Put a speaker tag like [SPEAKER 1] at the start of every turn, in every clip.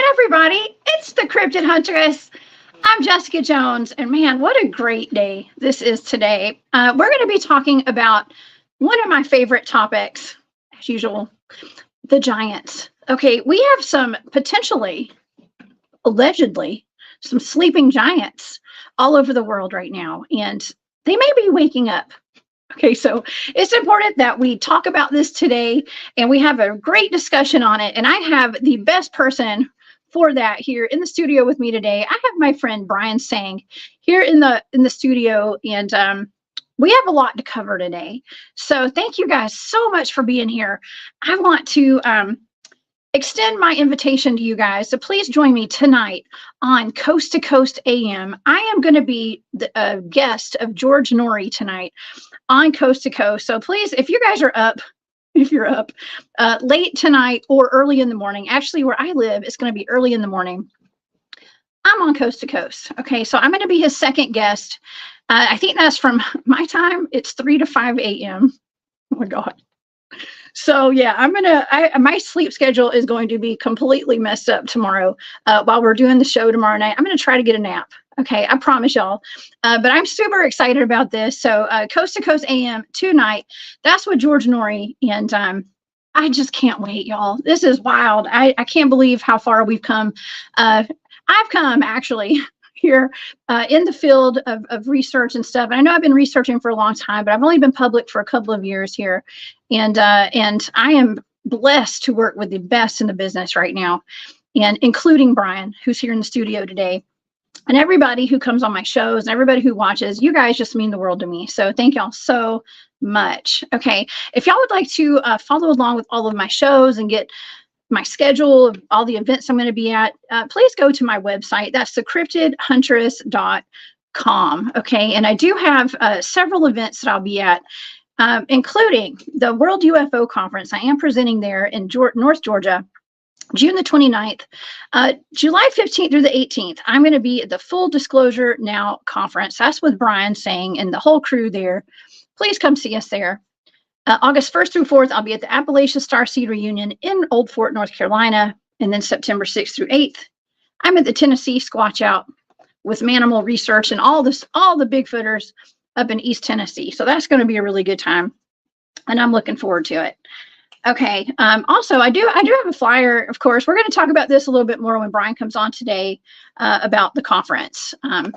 [SPEAKER 1] Everybody, it's the Cryptid Huntress. I'm Jessica Jones, and man, what a great day this is today. We're going to be talking about one of my favorite topics, as usual, the giants. Okay, we have some potentially, allegedly, some sleeping giants all over the world right now, and they may be waking up. Okay, so it's important that we talk about this today, and we have a great discussion on it, and I have the best person for that here in the studio with me today. I have my friend Brian Tseng here in the studio, and we have a lot to cover today. So thank you guys so much for being here. I want to extend my invitation to you guys. So please join me tonight on Coast to Coast AM. I am going to be a guest of George Norrie tonight on Coast to Coast. So please, if you guys are up, if you're up late tonight or early in the morning, actually where I live, it's going to be early in the morning. I'm on Coast to Coast. Okay, so I'm going to be his second guest. I think that's from my time. It's 3 to 5 a.m. Oh my God. So yeah, my sleep schedule is going to be completely messed up tomorrow while we're doing the show tomorrow night. I'm going to try to get a nap. Okay, I promise y'all. But I'm super excited about this. So Coast to Coast AM tonight. That's with George Norrie, and I just can't wait, y'all. This is wild. I can't believe how far we've come. I've come actually here in the field of research and stuff. And I know I've been researching for a long time, but I've only been public for a couple of years here, and I am blessed to work with the best in the business right now, and including Brian, who's here in the studio today. And everybody who comes on my shows and everybody who watches, you guys just mean the world to me. So thank y'all so much. Okay, if y'all would like to follow along with all of my shows and get my schedule of all the events I'm going to be at, please go to my website. That's thecryptidhuntress.com. Okay, and I do have several events that I'll be at, including the World UFO Conference. I am presenting there in North Georgia, June the 29th, July 15th through the 18th. I'm going to be at the Full Disclosure Now conference. That's with Brian Tseng and the whole crew there. Please come see us there. August 1st through 4th, I'll be at the Appalachia Starseed Reunion in Old Fort, North Carolina. And then September 6th through 8th, I'm at the Tennessee Squatch Out with Manimal Research and all the Bigfooters up in East Tennessee. So that's going to be a really good time, and I'm looking forward to it. Okay. Also, I do have a flyer. Of course, we're going to talk about this a little bit more when Brian comes on today about the conference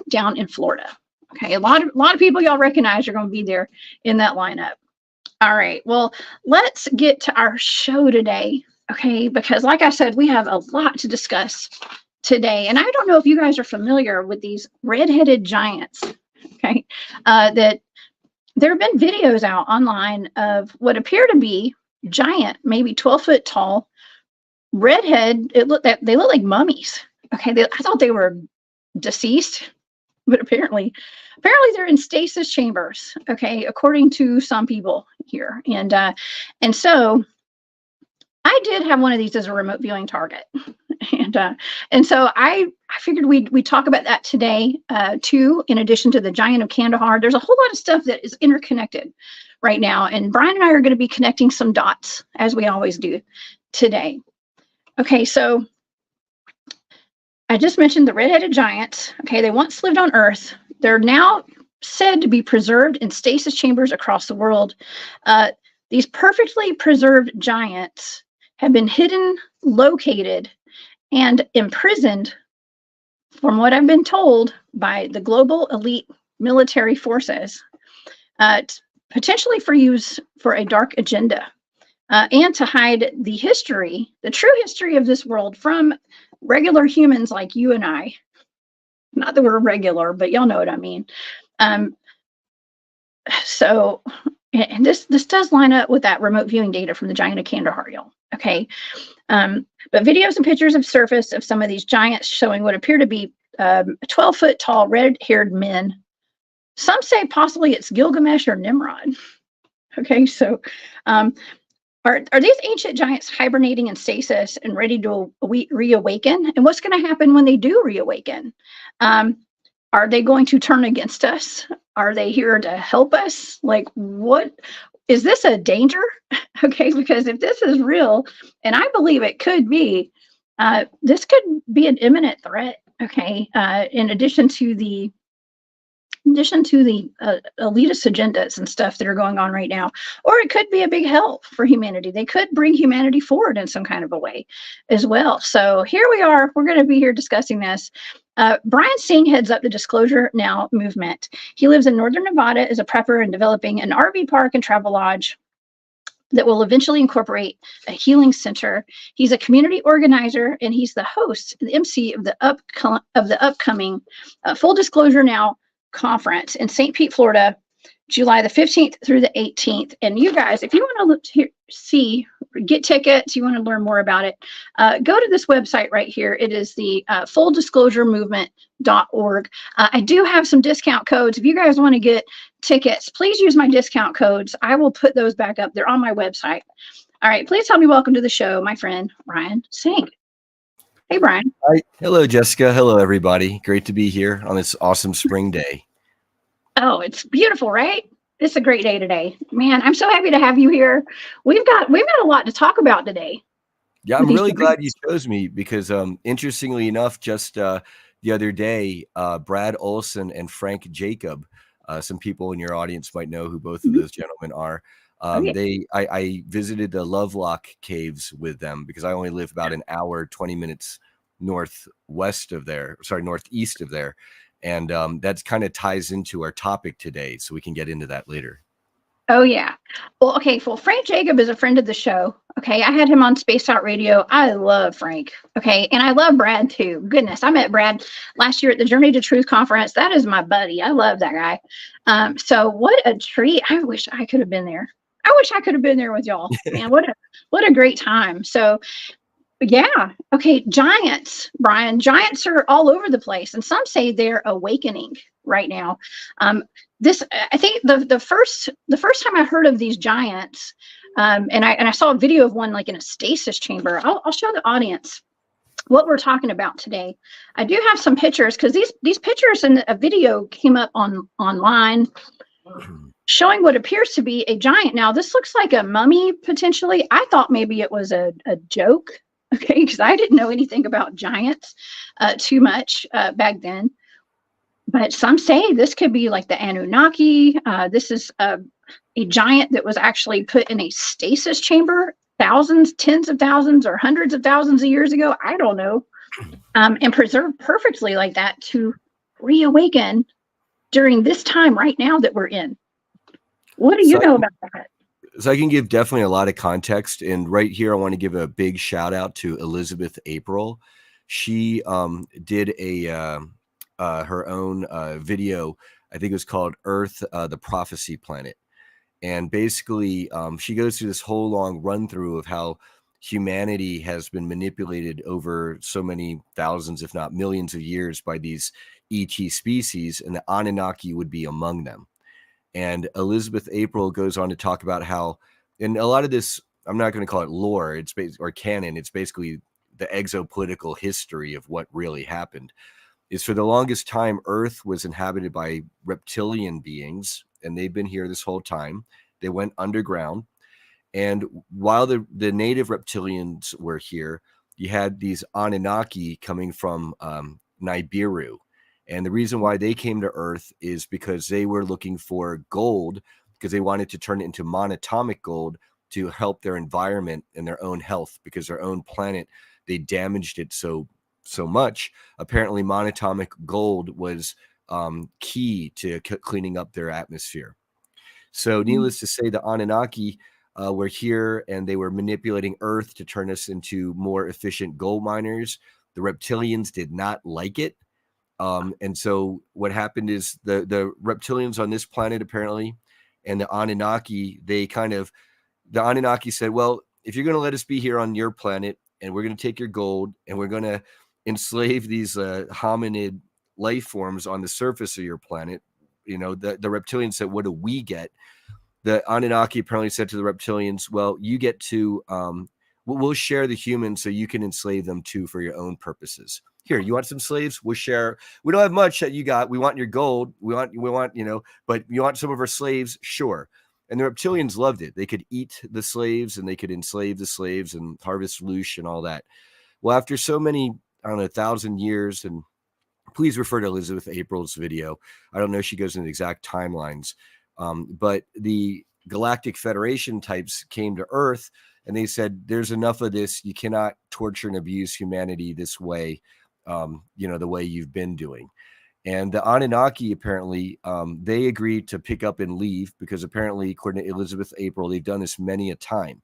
[SPEAKER 1] down in Florida. Okay, a lot of people y'all recognize are going to be there in that lineup. All right. Well, let's get to our show today. Okay, because like I said, we have a lot to discuss today, and I don't know if you guys are familiar with these red-headed giants. Okay, that there have been videos out online of what appear to be giant, maybe 12-foot tall, redhead. They look like mummies. Okay, I thought they were deceased, but apparently they're in stasis chambers. Okay, according to some people here, and so I did have one of these as a remote viewing target, and so I figured we'd talk about that today too. In addition to the giant of Kandahar, there's a whole lot of stuff that is interconnected right now, and Brian and I are going to be connecting some dots as we always do today. Okay, so I just mentioned the red-headed giants. Okay, they once lived on Earth. They're now said to be preserved in stasis chambers across the world. These perfectly preserved giants have been hidden, located, and imprisoned, from what I've been told, by the global elite military forces, potentially for use for a dark agenda, and to hide the history, the true history of this world from regular humans like you and I. Not that we're regular, but y'all know what I mean. Um, so, and this does line up with that remote viewing data from the giant of Kandahar, y'all. Okay. But videos and pictures have surfaced of some of these giants showing what appear to be 12-foot tall, red-haired men. Some say possibly it's Gilgamesh or Nimrod. Okay, so are these ancient giants hibernating in stasis and ready to reawaken? And what's going to happen when they do reawaken? Are they going to turn against us? Are they here to help us? Like, what is this a danger? Okay, because if this is real, and I believe it could be, this could be an imminent threat. Okay, in addition to the elitist agendas and stuff that are going on right now, or it could be a big help for humanity. They could bring humanity forward in some kind of a way as well. So here we are. We're going to be here discussing this. Brian Tseng heads up the Disclosure Now movement. He lives in northern Nevada as a prepper and developing an RV park and travel lodge that will eventually incorporate a healing center. He's a community organizer, and he's the host, the MC of the upcoming Full Disclosure Now conference in St. Pete, Florida, July the 15th through the 18th. And you guys, if you want to get tickets, you want to learn more about it, go to this website right here. It is the fulldisclosuremovement.org. I do have some discount codes. If you guys want to get tickets, please use my discount codes. I will put those back up. They're on my website. All right, please help me welcome to the show my friend Brian Tseng. Hey, Brian.
[SPEAKER 2] Hi. Hello, Jessica. Hello, everybody. Great to be here on this awesome spring day.
[SPEAKER 1] Oh, it's beautiful, right? It's a great day today. Man, I'm so happy to have you here. We've got a lot to talk about today.
[SPEAKER 2] Yeah, I'm really glad you chose me because, interestingly enough, just the other day, Brad Olson and Frank Jacob, some people in your audience might know who both of those gentlemen are. I visited the Lovelock Caves with them because I only live about an hour, 20 minutes northeast of there. And that kind of ties into our topic today. So we can get into that later.
[SPEAKER 1] Oh, yeah. Well, okay. Well, Frank Jacob is a friend of the show. Okay. I had him on Spaced Out Radio. I love Frank. Okay. And I love Brad too. Goodness. I met Brad last year at the Journey to Truth conference. That is my buddy. I love that guy. So what a treat. I wish I could have been there. I wish I could have been there with y'all. Man, what a great time. So yeah. Okay. Giants, Brian, giants are all over the place. And some say they're awakening right now. I think the first time I heard of these giants, and I saw a video of one like in a stasis chamber. I'll show the audience what we're talking about today. I do have some pictures because these pictures in a video came up online showing what appears to be a giant. Now this looks like a mummy potentially. I thought maybe it was a joke. Okay, because I didn't know anything about giants too much back then. But some say this could be like the Annunaki. This is a giant that was actually put in a stasis chamber thousands, tens of thousands, or hundreds of thousands of years ago. I don't know. And preserved perfectly like that to reawaken during this time right now that we're in. What do you know about that?
[SPEAKER 2] So I can give definitely a lot of context. And right here, I want to give a big shout out to Elizabeth April. She did her own video. I think it was called Earth, the Prophecy Planet. And basically, she goes through this whole long run through of how humanity has been manipulated over so many thousands, if not millions of years by these ET species, and the Annunaki would be among them. And Elizabeth April goes on to talk about how, and a lot of this, I'm not going to call it lore, or canon, it's basically the exopolitical history of what really happened, is for the longest time, Earth was inhabited by reptilian beings, and they've been here this whole time. They went underground. And while the native reptilians were here, you had these Anunnaki coming from Nibiru. And the reason why they came to Earth is because they were looking for gold, because they wanted to turn it into monatomic gold to help their environment and their own health, because their own planet, they damaged it so much. Apparently, monatomic gold was key to cleaning up their atmosphere. So needless to say, the Anunnaki were here, and they were manipulating Earth to turn us into more efficient gold miners. The reptilians did not like it. And so what happened is the reptilians on this planet apparently, and the Anunnaki, the Anunnaki said, well, if you're going to let us be here on your planet, and we're going to take your gold, and we're going to enslave these hominid life forms on the surface of your planet, the reptilians said, what do we get? The Anunnaki apparently said to the reptilians, well, you get to, we'll share the humans so you can enslave them too for your own purposes. Here, you want some slaves? We'll share. We don't have much that you got. We want your gold. We want, but you want some of our slaves? Sure. And the reptilians loved it. They could eat the slaves, and they could enslave the slaves and harvest loosh and all that. Well, after so many, 1,000 years, and please refer to Elizabeth April's video. I don't know if she goes into the exact timelines, but the Galactic Federation types came to Earth, and they said, there's enough of this. You cannot torture and abuse humanity this way, the way you've been doing. And the Anunnaki, apparently, they agreed to pick up and leave, because apparently, according to Elizabeth April, they've done this many a time.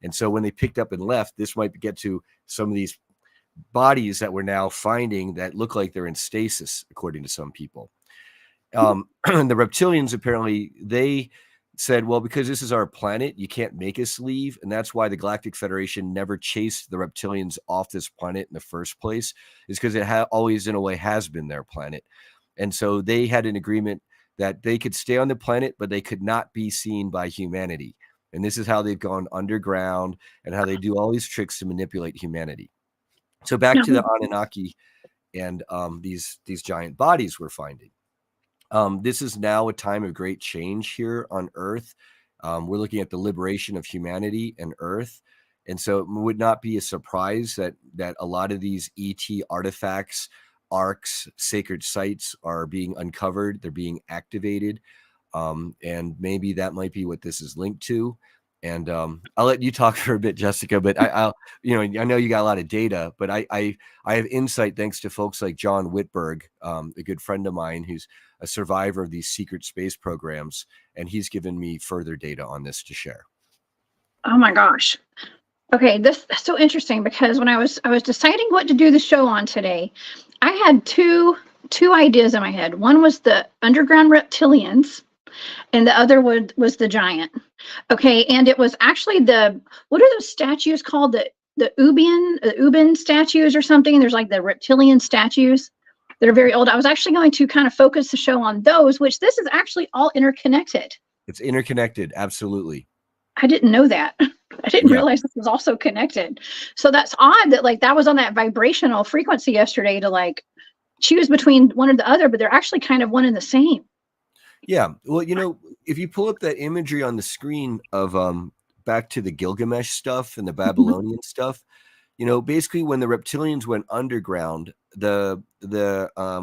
[SPEAKER 2] And so when they picked up and left, this might get to some of these bodies that we're now finding that look like they're in stasis, according to some people. The reptilians, apparently, they said, well, because this is our planet, you can't make us leave. And that's why the Galactic Federation never chased the reptilians off this planet in the first place, is because it always, in a way, has been their planet. And so they had an agreement that they could stay on the planet, but they could not be seen by humanity. And this is how they've gone underground, and how they do all these tricks to manipulate humanity. So back to the Anunnaki and these giant bodies we're finding. This is now a time of great change here on Earth. We're looking at the liberation of humanity and Earth. And so it would not be a surprise that a lot of these ET artifacts, arcs, sacred sites are being uncovered. They're being activated. And maybe that might be what this is linked to. And I'll let you talk for a bit, Jessica, but I know you got a lot of data, but I have insight thanks to folks like John Whitberg, a good friend of mine who's a survivor of these secret space programs, and he's given me further data on this to share.
[SPEAKER 1] Oh my gosh. Okay, this is so interesting, because when I was deciding what to do the show on today, I had two ideas in my head. One was the underground reptilians, and the other was the giant. Okay, and it was actually what are those statues called? The Ubin statues or something. There's like the reptilian statues that are very old. I was actually going to kind of focus the show on those, which this is actually all interconnected.
[SPEAKER 2] It's interconnected, absolutely.
[SPEAKER 1] I didn't know that. I didn't realize this was also connected. So that's odd that that was on that vibrational frequency yesterday to choose between one or the other, but they're actually kind of one and the same.
[SPEAKER 2] Yeah. Well, if you pull up that imagery on the screen of back to the Gilgamesh stuff and the Babylonian stuff, basically when the reptilians went underground, the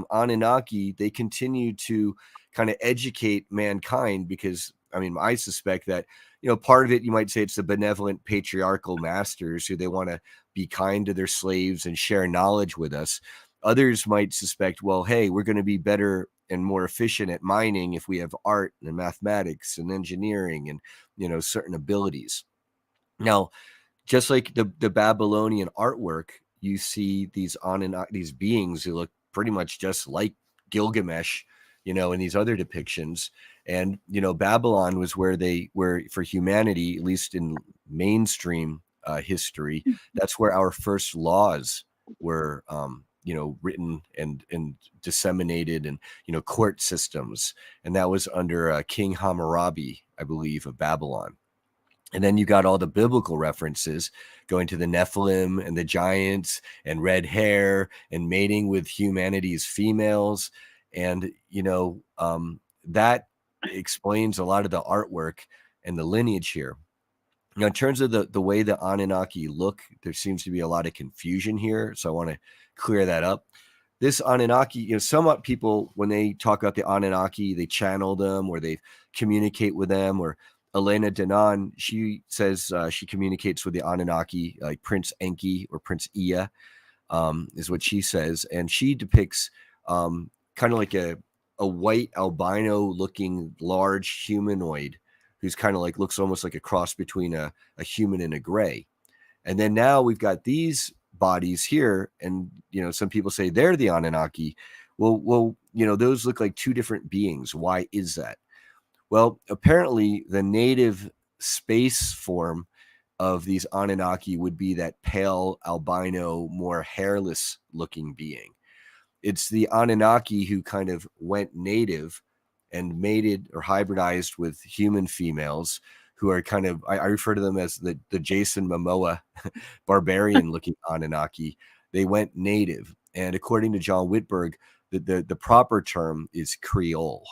[SPEAKER 2] Anunnaki, they continued to kind of educate mankind, because I suspect that, part of it, you might say it's the benevolent patriarchal masters who they want to be kind to their slaves and share knowledge with us. Others might suspect, well, hey, we're going to be better and more efficient at mining if we have art and mathematics and engineering and, certain abilities. Now, just like the Babylonian artwork, you see these beings who look pretty much just like Gilgamesh, in these other depictions. And, Babylon was where they were for humanity, at least in mainstream history. That's where our first laws were, written and disseminated, and, court systems. And that was under King Hammurabi, I believe, of Babylon. And then you got all the biblical references going to the Nephilim and the giants and red hair and mating with humanity's females. And, that explains a lot of the artwork and the lineage here. Now, in terms of the way the Anunnaki look, there seems to be a lot of confusion here. So I want to clear that up. This Anunnaki, some people, when they talk about the Anunnaki, they channel them or they communicate with them. Or Elena Denon, she says she communicates with the Anunnaki, like Prince Enki or Prince Ea, is what she says. And she depicts kind of like a white albino looking large humanoid who's kind of looks almost like a cross between a human and a gray. And then now we've got these bodies here, and some people say they're the Anunnaki. Well, those look like two different beings. Why is that? Well, apparently the native space form of these Anunnaki would be that pale albino, more hairless looking being. It's the Anunnaki who kind of went native and mated or hybridized with human females who are kind of, I refer to them as the Jason Momoa barbarian looking Anunnaki. They went native. And according to John Whitberg, the proper term is Creole,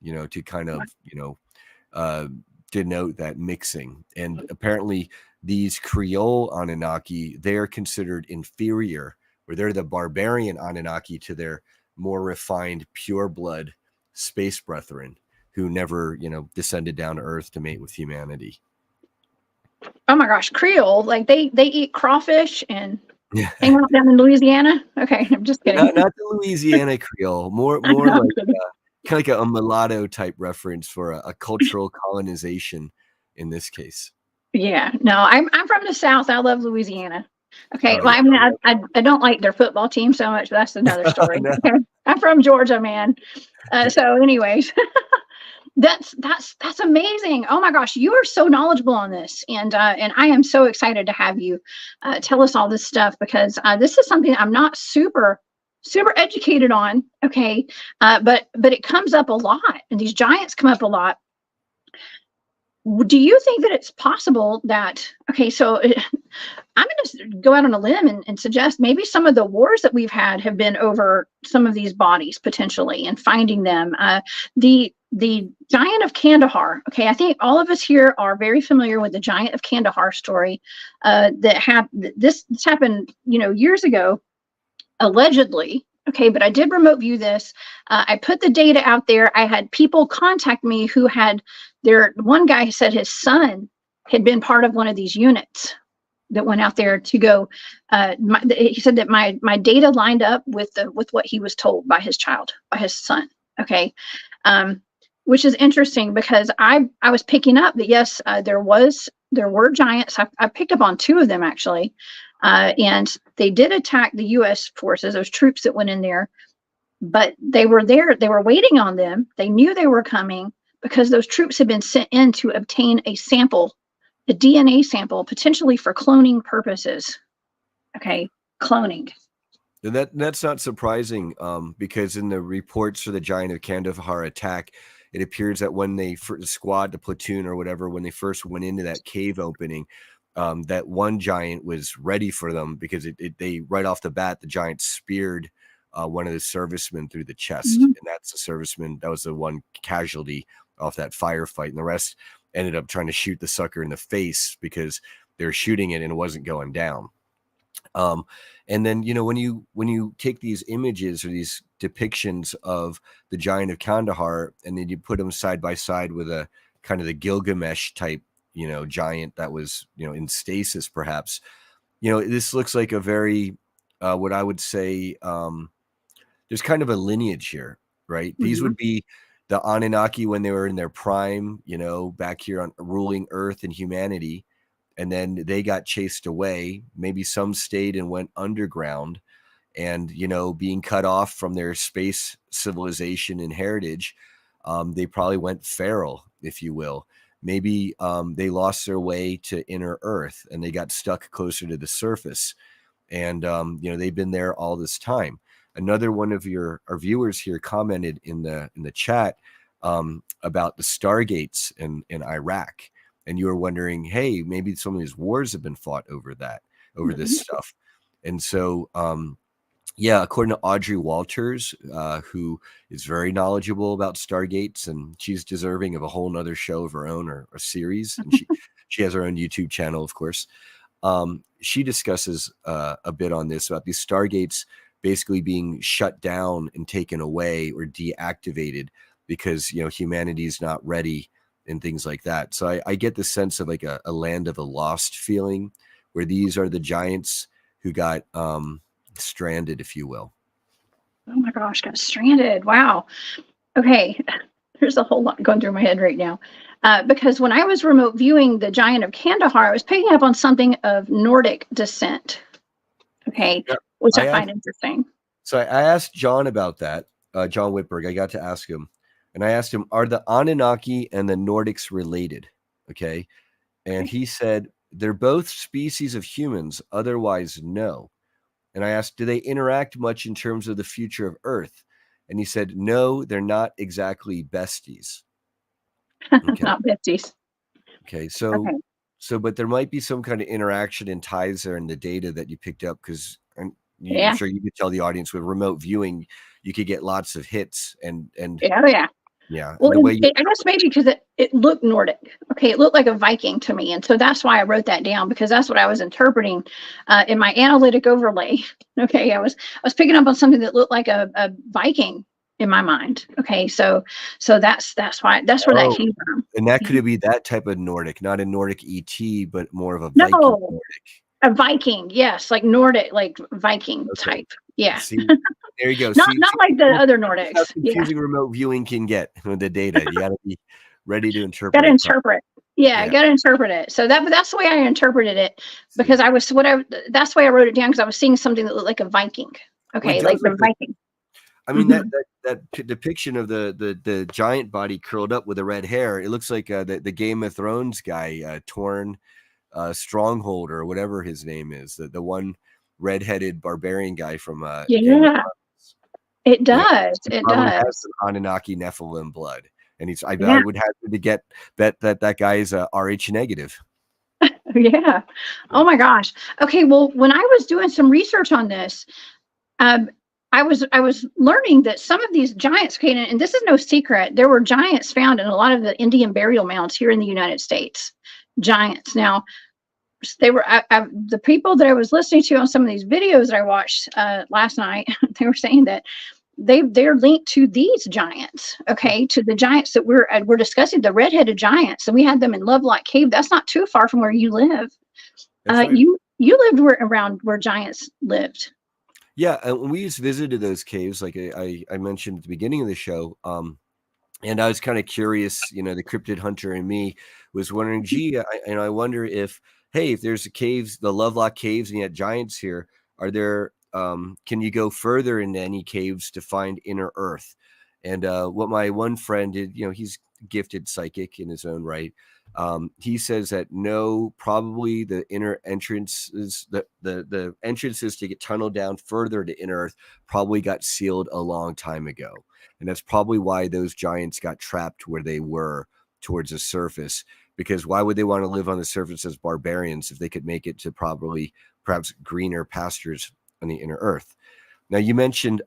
[SPEAKER 2] to kind of, denote that mixing. And apparently these Creole Anunnaki, they're considered inferior, or they're the barbarian Anunnaki to their more refined, pure blood space brethren who never, descended down to Earth to mate with humanity.
[SPEAKER 1] Oh my gosh, Creole, like they eat crawfish and hang out down in Louisiana. Okay, I'm just kidding.
[SPEAKER 2] Not the Louisiana Creole, more like kind of like a mulatto type reference for a cultural colonization in this case.
[SPEAKER 1] Yeah, no, I'm from the South. I love Louisiana. Okay,
[SPEAKER 2] Oh,
[SPEAKER 1] well,
[SPEAKER 2] yeah.
[SPEAKER 1] I mean, I don't like their football team so much, but that's another story.
[SPEAKER 2] No.
[SPEAKER 1] Okay? I'm from Georgia, man. So, anyways, that's amazing. Oh my gosh, you are so knowledgeable on this, and I am so excited to have you tell us all this stuff, because this is something I'm not super educated on. Okay, but it comes up a lot, and these giants come up a lot. Do you think that it's possible that, okay, so I'm going to go out on a limb and suggest maybe some of the wars that we've had have been over some of these bodies potentially and finding them. The giant of Kandahar. Okay, I think all of us here are very familiar with the giant of Kandahar story. This happened, years ago, allegedly. Okay, but I did remote view this. I put the data out there. I had people contact me who had one guy said his son had been part of one of these units that went out there to go. He said that my data lined up with what he was told by his son. Okay, which is interesting, because I was picking up that yes, there were giants. I picked up on two of them actually. And they did attack the U.S. forces, those troops that went in there, but they were there. They were waiting on them. They knew they were coming because those troops had been sent in to obtain a sample, a DNA sample, potentially for cloning purposes. Okay, cloning.
[SPEAKER 2] And that's not surprising, because in the reports for the giant of Kandahar attack, it appears that when the squad, the platoon or whatever, when they first went into that cave opening, that one giant was ready for them, because they right off the bat, the giant speared one of the servicemen through the chest.
[SPEAKER 1] Mm-hmm.
[SPEAKER 2] And that's the serviceman, that was the one casualty off that firefight. And the rest ended up trying to shoot the sucker in the face because they were shooting it and it wasn't going down. And then, when you take these images or these depictions of the giant of Kandahar, and then you put them side by side with a kind of the Gilgamesh type, giant that was, in stasis, perhaps, this looks like a very, what I would say, there's kind of a lineage here, right? Mm-hmm. These would be the Anunnaki when they were in their prime, back here on ruling Earth and humanity. And then they got chased away. Maybe some stayed and went underground, and, being cut off from their space civilization and heritage, they probably went feral, if you will. Maybe they lost their way to inner Earth and they got stuck closer to the surface. And, they've been there all this time. Another one of our viewers here commented in the chat about the Stargates in Iraq. And you were wondering, hey, maybe some of these wars have been fought over this stuff. And so, according to Audrey Walters, who is very knowledgeable about Stargates, and she's deserving of a whole nother show of her own, or a series. And she has her own YouTube channel, of course. She discusses a bit on this, about these Stargates basically being shut down and taken away or deactivated because, humanity's not ready and things like that. So I get the sense of like a land of the lost feeling, where these are the giants who got stranded, if you will.
[SPEAKER 1] Oh my gosh, got stranded. Wow. Okay. There's a whole lot going through my head right now. Because when I was remote viewing the giant of Kandahar, I was picking up on something of Nordic descent. Okay. Yep. Which I find interesting.
[SPEAKER 2] So I asked John about that, John Whitberg. I got to ask him, and I asked him, are the Anunnaki and the Nordics related? Okay. And he said, they're both species of humans, otherwise, no. And I asked, do they interact much in terms of the future of Earth? And he said, no, they're not exactly besties. Okay.
[SPEAKER 1] Not besties.
[SPEAKER 2] Okay. So, but there might be some kind of interaction and ties there in the data that you picked up, because I'm sure you could tell the audience with remote viewing, you could get lots of hits and yeah.
[SPEAKER 1] Well,
[SPEAKER 2] And the way you,
[SPEAKER 1] I guess maybe because it looked Nordic. Okay, it looked like a Viking to me, and so that's why I wrote that down, because that's what I was interpreting in my analytic overlay. Okay, I was picking up on something that looked like a Viking in my mind. Okay, so that's why that's where that came from.
[SPEAKER 2] And that could be that type of Nordic, not a Nordic ET, but more of a Viking
[SPEAKER 1] No,
[SPEAKER 2] Nordic.
[SPEAKER 1] a Viking, yes, like Nordic, like Viking type. Yeah.
[SPEAKER 2] See, there you go.
[SPEAKER 1] Not like the other Nordics.
[SPEAKER 2] How confusing remote viewing can get with the data. You got to be ready to interpret.
[SPEAKER 1] Got to interpret. Yeah, I got to interpret it. So that's the way I interpreted it, because that's the way I wrote it down, because I was seeing something that looked like a Viking. Okay, like the Viking.
[SPEAKER 2] I mean, that depiction of the giant body curled up with the red hair, it looks like the Game of Thrones guy, Torn Stronghold, or whatever his name is, the one redheaded barbarian guy from
[SPEAKER 1] it does. It does.
[SPEAKER 2] Has some Anunnaki Nephilim blood, and I would have to bet that guy is RH negative.
[SPEAKER 1] Yeah. Oh my gosh. Okay. Well, when I was doing some research on this, I was learning that some of these giants, okay, and this is no secret, there were giants found in a lot of the Indian burial mounds here in the United States. Giants. Now, they were the people that I was listening to on some of these videos that I watched last night. They were saying that they're linked to these giants, okay, to the giants that we're discussing, the redheaded giants, and we had them in Lovelock Cave. That's not too far from where you live. Right. You lived around where giants lived.
[SPEAKER 2] Yeah, and we just visited those caves, like I mentioned at the beginning of the show. And I was kind of curious, the cryptid hunter in me was wondering, gee, I wonder if there's the Lovelock Caves, and you had giants here, are there, can you go further into any caves to find inner Earth? And what my one friend did, he's gifted psychic in his own right. He says that no, probably the inner entrances, the entrances to get tunneled down further to inner Earth probably got sealed a long time ago. And that's probably why those giants got trapped where they were towards the surface, because why would they want to live on the surface as barbarians if they could make it to perhaps greener pastures on the inner Earth? Now, you mentioned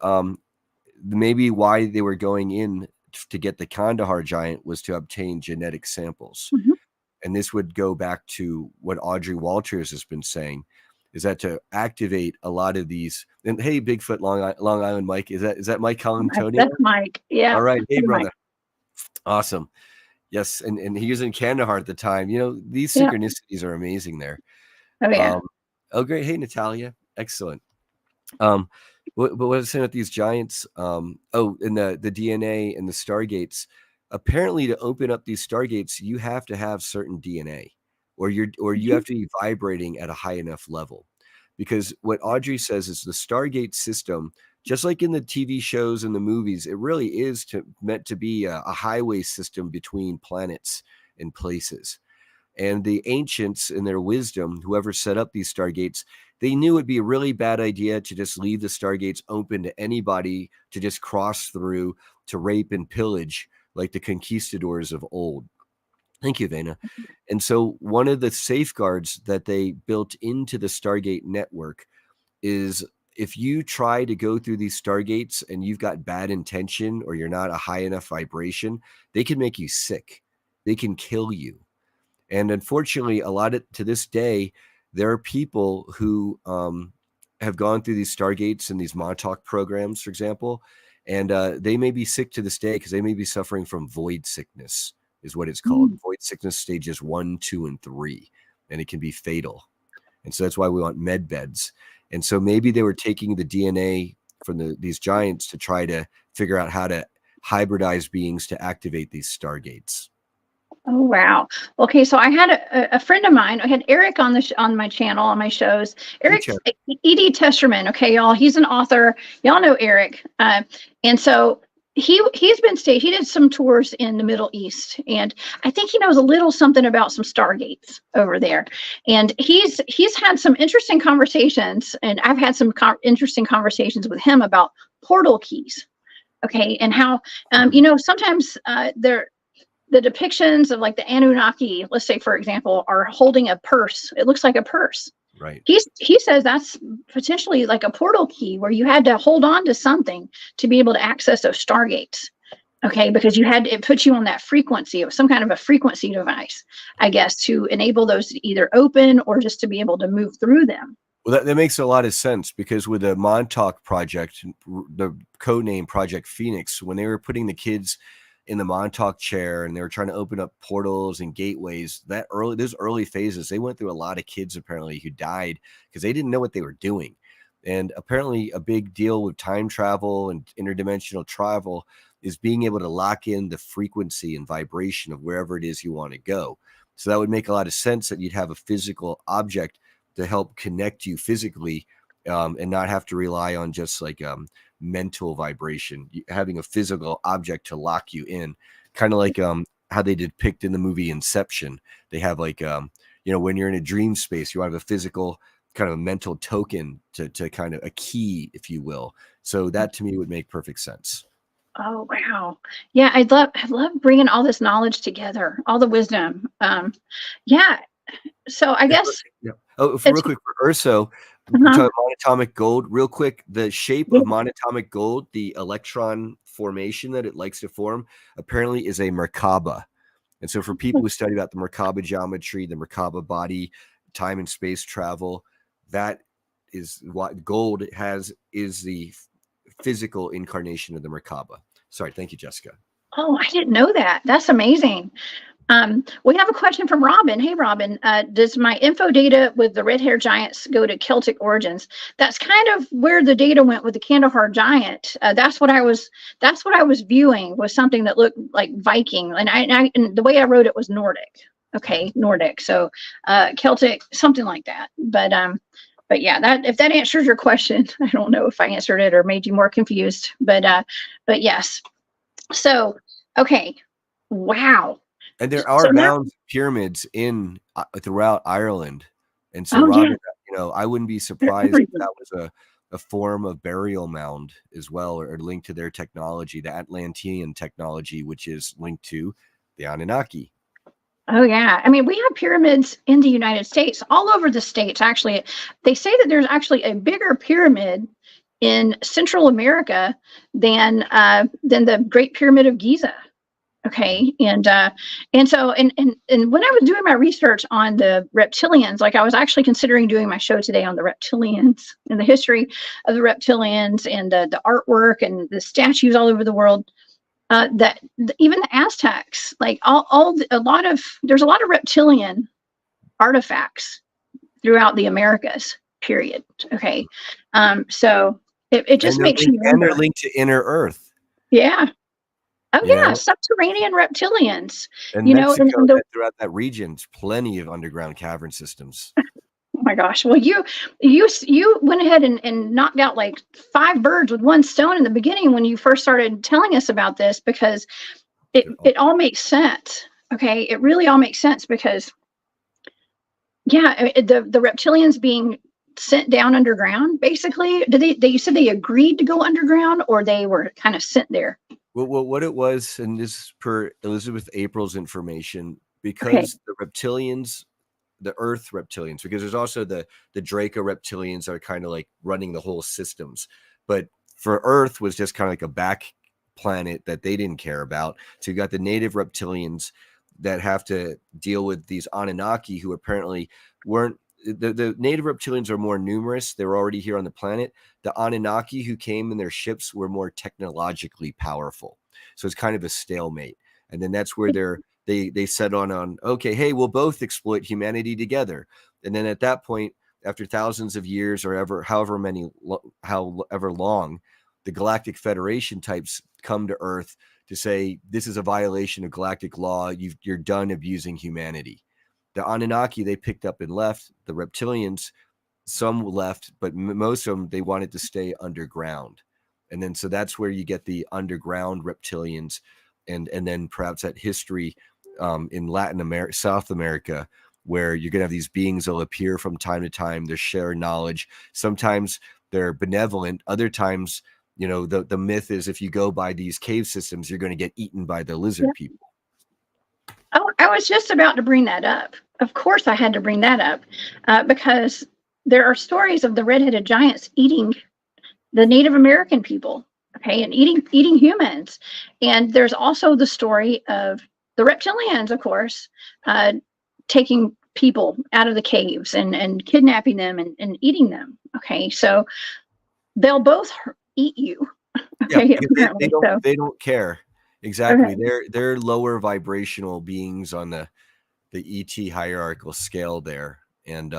[SPEAKER 2] maybe why they were going in to get the Kandahar giant was to obtain genetic samples. Mm-hmm. And this would go back to what Audrey Walters has been saying, is that to activate a lot of these. And hey, Bigfoot, Long Island Mike, is that Mike Colantonio?
[SPEAKER 1] That's Mike. Yeah.
[SPEAKER 2] All right. Hey, brother.
[SPEAKER 1] Mike.
[SPEAKER 2] Awesome. Yes. And he was in Kandahar at the time. These synchronicities are amazing there.
[SPEAKER 1] Oh, yeah.
[SPEAKER 2] Great. Hey, Natalia. Excellent. But what I was saying about these giants, and the DNA and the stargates, apparently to open up these stargates, you have to have certain DNA, or you have to be vibrating at a high enough level. Because what Audrey says is the Stargate system, just like in the TV shows and the movies, it really is meant to be a highway system between planets and places. And the ancients, in their wisdom, whoever set up these stargates, they knew it'd be a really bad idea to just leave the stargates open to anybody to just cross through to rape and pillage like the conquistadors of old. Thank you, Vena. And so one of the safeguards that they built into the Stargate network is if you try to go through these stargates and you've got bad intention or you're not a high enough vibration, they can make you sick. They can kill you. And unfortunately, to this day, there are people who have gone through these stargates and these Montauk programs, for example, and they may be sick to this day because they may be suffering from void sickness, is what it's called. Void sickness stages 1, 2, and 3, and it can be fatal. And so that's why we want med beds. And so maybe they were taking the DNA from these giants to try to figure out how to hybridize beings to activate these stargates.
[SPEAKER 1] Oh wow. Okay, so I had a friend of mine. I had Eric on the on my channel on my shows.
[SPEAKER 2] Hey,
[SPEAKER 1] Eric's
[SPEAKER 2] Chad.
[SPEAKER 1] E.D. Testerman. Okay, y'all. He's an author. Y'all know Eric. And so he's been he did some tours in the Middle East, and I think he knows a little something about some stargates over there. And he's had some interesting conversations, and I've had some interesting conversations with him about portal keys. Okay, and how you know, sometimes they're the depictions of like the Annunaki, let's say for example, are holding a purse. It looks like a purse.
[SPEAKER 2] Right.
[SPEAKER 1] He says that's potentially like a portal key where you had to hold on to something to be able to access those stargates. Okay, because you had it puts you on that frequency of some kind of a frequency device, I guess, to enable those to either open or just to be able to move through them.
[SPEAKER 2] Well, that makes a lot of sense, because with the Montauk project, the codename Project Phoenix, when they were putting the kids in the Montauk chair and they were trying to open up portals and gateways, those early phases, they went through a lot of kids apparently who died because they didn't know what they were doing. And apparently a big deal with time travel and interdimensional travel is being able to lock in the frequency and vibration of wherever it is you want to go. So that would make a lot of sense that you'd have a physical object to help connect you physically, and not have to rely on just like mental vibration, having a physical object to lock you in, kind of like how they depict in the movie Inception. They have like, when you're in a dream space, you have a physical kind of mental token to kind of a key, if you will. So that to me would make perfect sense.
[SPEAKER 1] Oh wow. Yeah, I love bringing all this knowledge together, all the wisdom. Yeah. So I guess
[SPEAKER 2] Yeah. Oh,
[SPEAKER 1] it's
[SPEAKER 2] real quick for Urso,
[SPEAKER 1] uh-huh.
[SPEAKER 2] monatomic gold, real quick, the shape of monatomic gold, the electron formation that it likes to form, apparently is a Merkaba. And so for people who study about the Merkaba geometry, the Merkaba body, time and space travel, that is what gold is the physical incarnation of the Merkaba. Sorry, thank you, Jessica.
[SPEAKER 1] Oh, I didn't know that. That's amazing. We have a question from Robin. Hey, Robin, does my info data with the red hair giants go to Celtic origins? That's kind of where the data went with the Kandahar giant. That's what I was viewing, was something that looked like Viking, and the way I wrote it was Nordic. Okay, Nordic. So Celtic, something like that. But yeah, that if that answers your question, I don't know if I answered it or made you more confused. But yes. So okay, wow.
[SPEAKER 2] And there are
[SPEAKER 1] So now,
[SPEAKER 2] mounds, pyramids in throughout Ireland, and so
[SPEAKER 1] oh yeah,
[SPEAKER 2] Robin, I wouldn't be surprised if that was a form of burial mound as well, or linked to their technology, the Atlantean technology, which is linked to the Anunnaki.
[SPEAKER 1] oh yeah. I mean, we have pyramids in the United States, all over the states. Actually, they say that there's actually a bigger pyramid in Central America than the Great Pyramid of Giza. Okay, and so and when I was doing my research on the reptilians, like I was actually considering doing my show today on the reptilians and the history of the reptilians and the artwork and the statues all over the world. That even the Aztecs, like there's a lot of reptilian artifacts throughout the Americas. Period. Okay, so it just makes you
[SPEAKER 2] and they're
[SPEAKER 1] wonder.
[SPEAKER 2] linked to inner Earth.
[SPEAKER 1] Yeah. Oh
[SPEAKER 2] You
[SPEAKER 1] yeah,
[SPEAKER 2] know,
[SPEAKER 1] subterranean reptilians.
[SPEAKER 2] in
[SPEAKER 1] You know,
[SPEAKER 2] Mexico,
[SPEAKER 1] and
[SPEAKER 2] throughout that region, it's plenty of underground cavern systems.
[SPEAKER 1] oh my gosh. Well, you went ahead and knocked out like 5 birds with one stone in the beginning when you first started telling us about this, because it all makes sense. Okay, it really all makes sense because yeah, the reptilians being sent down underground, basically. Did they you said they agreed to go underground, or they were kind of sent there?
[SPEAKER 2] Well, what it was, and this is per Elizabeth April's information,
[SPEAKER 1] Okay.
[SPEAKER 2] because the reptilians, the Earth reptilians, because there's also the Draco reptilians are kind of like running the whole systems, but for Earth was just kind of like a back planet that they didn't care about. So you got the native reptilians that have to deal with these Anunnaki, who apparently weren't. The native reptilians are more numerous. They were already here on the planet. The Anunnaki who came in their ships were more technologically powerful. So it's kind of a stalemate. And then that's where they set on, okay, hey, we'll both exploit humanity together. And then at that point, after thousands of years or however long, the Galactic Federation types come to Earth to say this is a violation of galactic law. You're done abusing humanity. The Anunnaki, they picked up and left. The reptilians, some left, but most of them, they wanted to stay underground. And then so that's where you get the underground reptilians, and then perhaps that history in Latin America, South America, where you're going to have these beings that will appear from time to time. They share knowledge. Sometimes they're benevolent. Other times, you know, the myth is if you go by these cave systems, you're going to get eaten by the lizard people.
[SPEAKER 1] Oh, I was just about to bring that up. Of course, I had to bring that up because there are stories of the red-headed giants eating the Native American people, okay, and eating humans. And there's also the story of the reptilians, of course, taking people out of the caves and kidnapping them and eating them. Okay, so they'll both eat you. Okay,
[SPEAKER 2] yeah, they don't care. Exactly. Okay. They're lower vibrational beings on the ET hierarchical scale there. And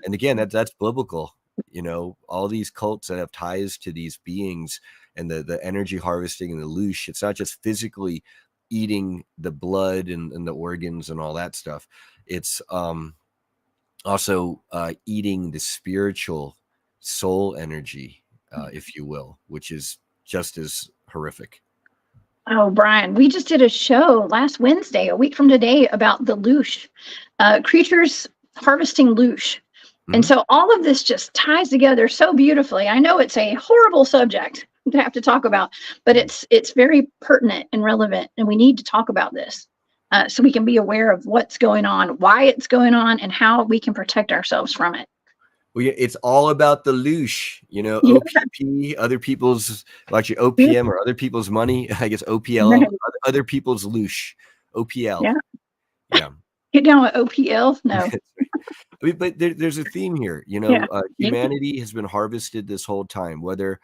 [SPEAKER 2] again, that's biblical. You know, all these cults that have ties to these beings and the energy harvesting and the loosh, it's not just physically eating the blood and the organs and all that stuff. It's also eating the spiritual soul energy, if you will, which is just as horrific.
[SPEAKER 1] Oh, Brian, we just did a show last Wednesday, a week from today, about the loosh, creatures harvesting loosh. And so all of this just ties together so beautifully. I know it's a horrible subject to have to talk about, but it's very pertinent and relevant, and we need to talk about this so we can be aware of what's going on, why it's going on, and how we can protect ourselves from it.
[SPEAKER 2] Well, yeah, it's all about the loosh, you know, OPP, other people's, actually OPM or other people's money. I guess OPL, other people's loosh, OPL. Yeah.
[SPEAKER 1] Get down with OPL. No.
[SPEAKER 2] I mean, but there's a theme here, you know, humanity has been harvested this whole time, whether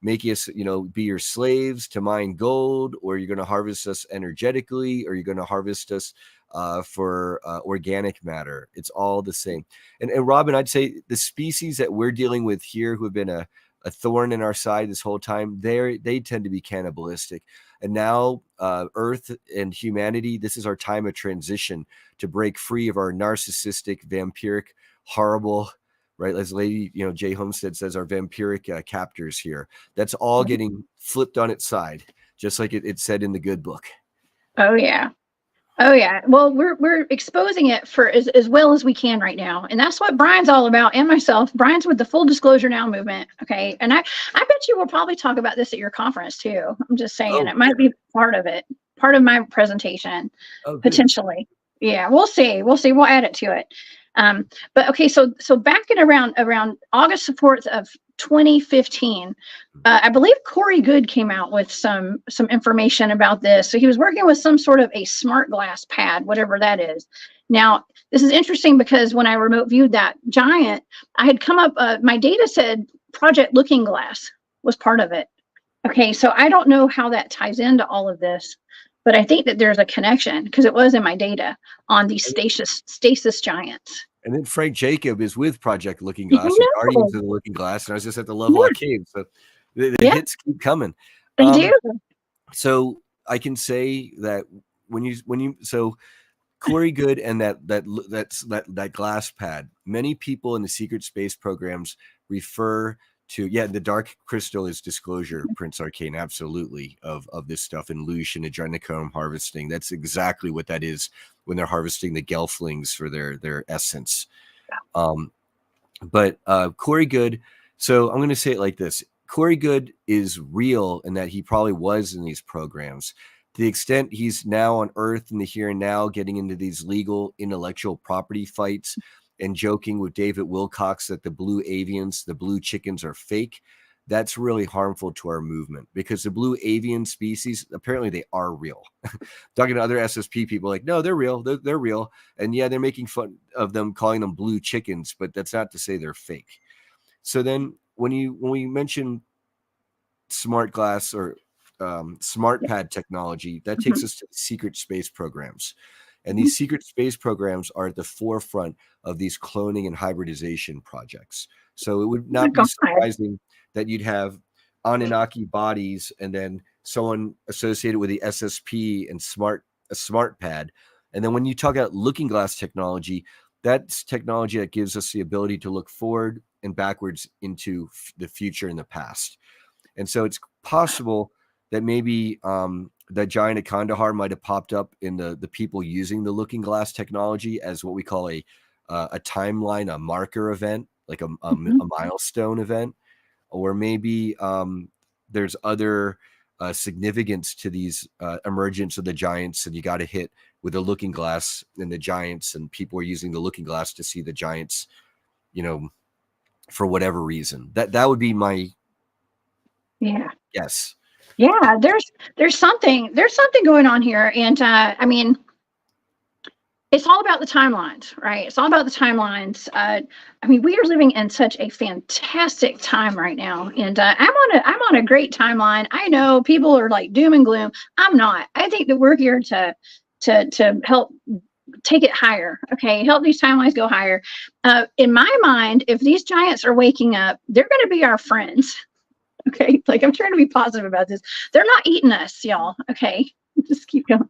[SPEAKER 2] making us, you know, be your slaves to mine gold, or you're going to harvest us energetically, or you're going to harvest us for organic matter. It's all the same. And Robin, I'd say the species that we're dealing with here who have been a thorn in our side this whole time, they tend to be cannibalistic. And now Earth and humanity, this is our time of transition to break free of our narcissistic, vampiric, horrible, right? As Lady, you know, Jay Homestead says, our vampiric captors here. That's all getting flipped on its side, just like it said in the good book.
[SPEAKER 1] Oh, yeah. Oh, yeah. Well, we're exposing it for as well as we can right now. And that's what Brian's all about, and myself. Brian's with the Full Disclosure Now movement. Okay. And I bet you will probably talk about this at your conference too. I'm just saying it might be part of it, part of my presentation, potentially. Yeah, we'll see. We'll see. We'll add it to it. But okay, so back in around August 4th of 2015, I believe Corey Good came out with some information about this. So he was working with some sort of a smart glass pad, whatever that is. Now, this is interesting because when I remote viewed that giant, I had come up, my data said Project Looking Glass was part of it. Okay, so I don't know how that ties into all of this, but I think that there's a connection because it was in my data on these stasis giants.
[SPEAKER 2] And then Frank Jacob is with Project Looking Glass, Guardians of the Looking Glass, and I was just at the Lovelock Cave, so the hits keep coming.
[SPEAKER 1] They do.
[SPEAKER 2] So I can say that when you so Corey Good and that glass pad, many people in the secret space programs refer to, the dark crystal is disclosure, Prince Arcane, absolutely, of this stuff in loosh and adrenochrome harvesting. That's exactly what that is when they're harvesting the gelflings for their essence. But Corey Good, so I'm going to say it like this. Corey Good is real in that he probably was in these programs. To the extent he's now on Earth in the here and now, getting into these legal intellectual property fights and joking with David Wilcox that the blue avians, the blue chickens are fake, that's really harmful to our movement because the blue avian species, apparently they are real. Talking to other SSP people like, no, they're real. They're real. And yeah, they're making fun of them, calling them blue chickens, but that's not to say they're fake. So then when we mention smart glass or smart pad technology, that takes us to secret space programs. And these secret space programs are at the forefront of these cloning and hybridization projects. So it would not be surprising that you'd have Anunnaki bodies and then someone associated with the SSP and a smart pad. And then when you talk about looking glass technology, that's technology that gives us the ability to look forward and backwards into the future and the past. And so it's possible that maybe that giant at Kandahar might have popped up in the people using the looking glass technology as what we call a timeline, a marker event, like a milestone event, or maybe there's other significance to these emergence of the giants, and you got to hit with a looking glass and the giants, and people are using the looking glass to see the giants, for whatever reason. That would be my guess.
[SPEAKER 1] Yeah, there's something going on here, and I mean, it's all about the timelines, right? It's all about the timelines. I mean, we are living in such a fantastic time right now, and I'm on a great timeline. I know people are like doom and gloom. I'm not. I think that we're here to help take it higher. Okay, help these timelines go higher. In my mind, if these giants are waking up, they're going to be our friends. Okay, like I'm trying to be positive about this. They're not eating us, y'all. Okay, just keep going.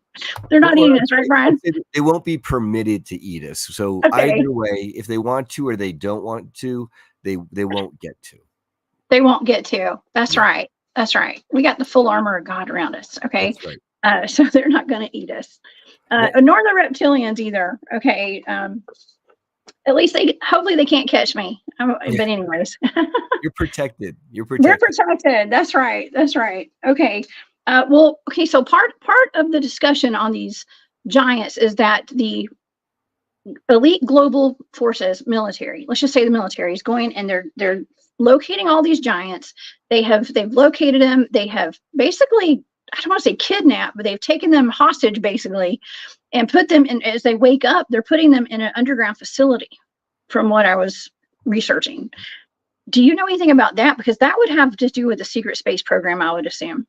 [SPEAKER 1] They're not eating us, right, Brian?
[SPEAKER 2] They won't be permitted to eat us. So either way, if they want to or they don't want to, they won't get to.
[SPEAKER 1] They won't get to. That's right. That's right. We got the full armor of God around us. Okay, that's right. So they're not going to eat us, nor the reptilians either. Okay. At least hopefully they can't catch me. But anyways,
[SPEAKER 2] you're protected.
[SPEAKER 1] We're protected. That's right. That's right. Okay. Okay. So part of the discussion on these giants is that the elite global forces, military, let's just say the military is going and they're locating all these giants. They've located them. They have basically, I don't want to say kidnapped, but they've taken them hostage basically and put them in. As they wake up, they're putting them in an underground facility, from what I was researching. Do you know anything about that? Because that would have to do with the secret space program, I would assume.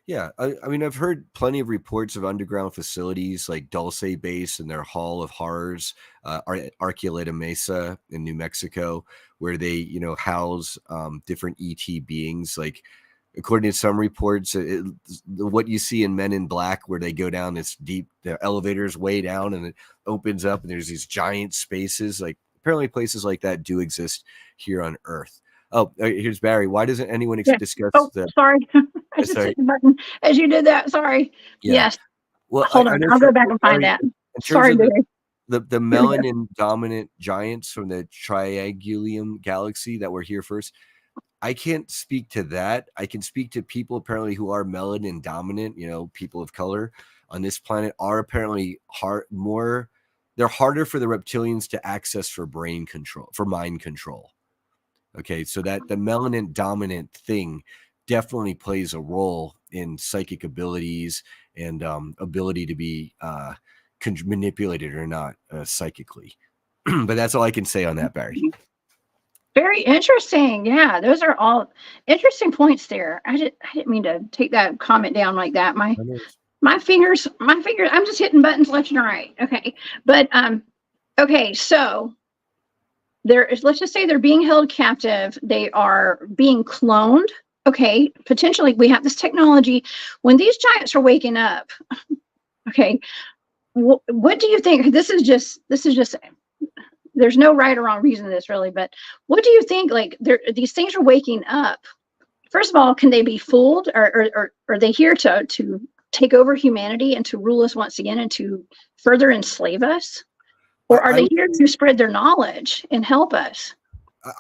[SPEAKER 2] Yeah, I mean, I've heard plenty of reports of underground facilities like Dulce Base and their Hall of Horrors, Archuleta Mesa in New Mexico, where they, house different ET beings. Like, according to some reports, what you see in Men in Black, where they go down this deep, the elevator's way down and it opens up and there's these giant spaces. Like, apparently places like that do exist here on Earth. Oh, here's Barry. Why doesn't anyone discuss
[SPEAKER 1] sorry. I just hit the button as you did that. Sorry. Yeah. Yes.
[SPEAKER 2] Well,
[SPEAKER 1] hold on. I'll go back and find that. Sorry, Barry.
[SPEAKER 2] The melanin dominant giants from the Triangulum galaxy that were here first. I can't speak to that. I can speak to people apparently who are melanin dominant, people of color on this planet are apparently they're harder for the reptilians to access for brain control, for mind control. Okay, so that the melanin dominant thing definitely plays a role in psychic abilities and ability to be manipulated or not psychically. But that's all I can say on that, Barry.
[SPEAKER 1] Very interesting. Yeah, those are all interesting points there. I didn't mean to take that comment down like that. My fingers, I'm just hitting buttons left and right. Okay. But okay, so let's just say they're being held captive. They are being cloned. Okay, potentially we have this technology. When these giants are waking up, okay, what do you think? This is just there's no right or wrong reason to this really, but what do you think? Like, these things are waking up. First of all, can they be fooled, or are they here to take over humanity and to rule us once again and to further enslave us? Or are they here to spread their knowledge and help us?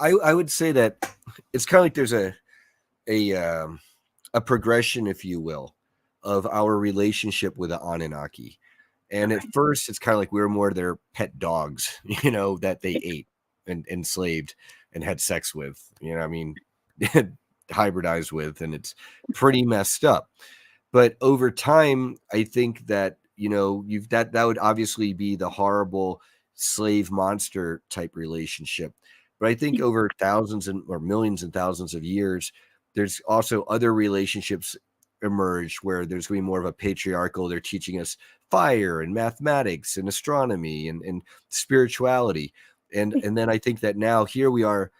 [SPEAKER 2] I would say that it's kind of like there's a progression, if you will, of our relationship with the Annunaki. And at first, it's kind of like we were more their pet dogs, that they ate and enslaved and had sex with, hybridized with, and it's pretty messed up. But over time, I think that, that would obviously be the horrible slave monster type relationship. But I think over thousands or millions and thousands of years, there's also other relationships emerge where there's going to be more of a patriarchal. They're teaching us fire and mathematics and astronomy and spirituality. And then I think that now here we are,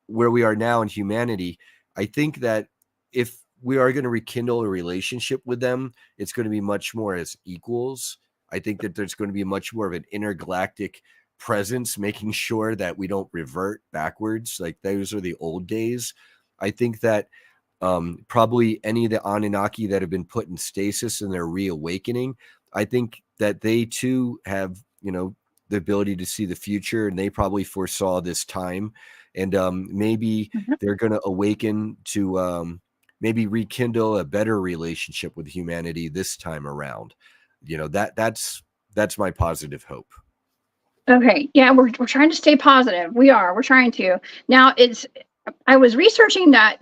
[SPEAKER 2] where we are now in humanity. I think that if we are going to rekindle a relationship with them, it's going to be much more as equals. I think that there's going to be much more of an intergalactic presence, making sure that we don't revert backwards. Like those are the old days. I think that probably any of the Anunnaki that have been put in stasis and they're reawakening, I think that they too have, the ability to see the future, and they probably foresaw this time. And maybe they're going to awaken to maybe rekindle a better relationship with humanity this time around. That's my positive hope.
[SPEAKER 1] Okay. Yeah, we're trying to stay positive. We're trying to. Now I was researching that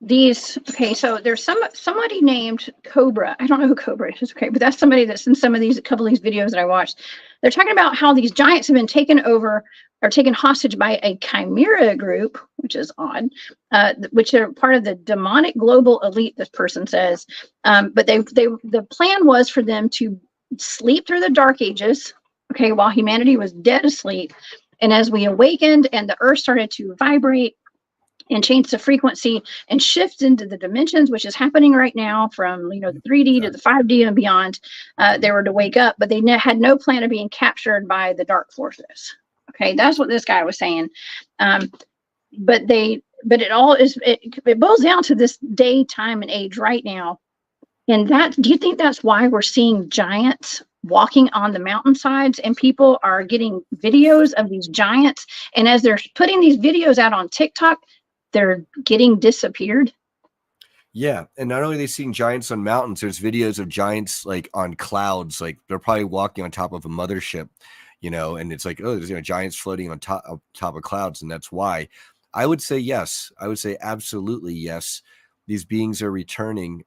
[SPEAKER 1] okay, so there's somebody named Cobra. I don't know who Cobra is, okay, but that's somebody that's in a couple of these videos that I watched. They're talking about how these giants have been taken over or taken hostage by a chimera group, which is odd, which are part of the demonic global elite, this person says. But the plan was for them to sleep through the dark ages, okay, while humanity was dead asleep. And as we awakened and the earth started to vibrate and change the frequency and shift into the dimensions, which is happening right now from the 3D to the 5D and beyond, they were to wake up, but they had no plan of being captured by the dark forces. Okay, that's what this guy was saying. But it boils down to this day, time, and age right now. And do you think that's why we're seeing giants walking on the mountainsides, and people are getting videos of these giants? And as they're putting these videos out on TikTok, they're getting disappeared.
[SPEAKER 2] Yeah, and not only are they seeing giants on mountains, there's videos of giants like on clouds, like they're probably walking on top of a mothership, and it's like, oh, there's giants floating on top of clouds, and that's why. I would say yes. I would say absolutely yes. These beings are returning.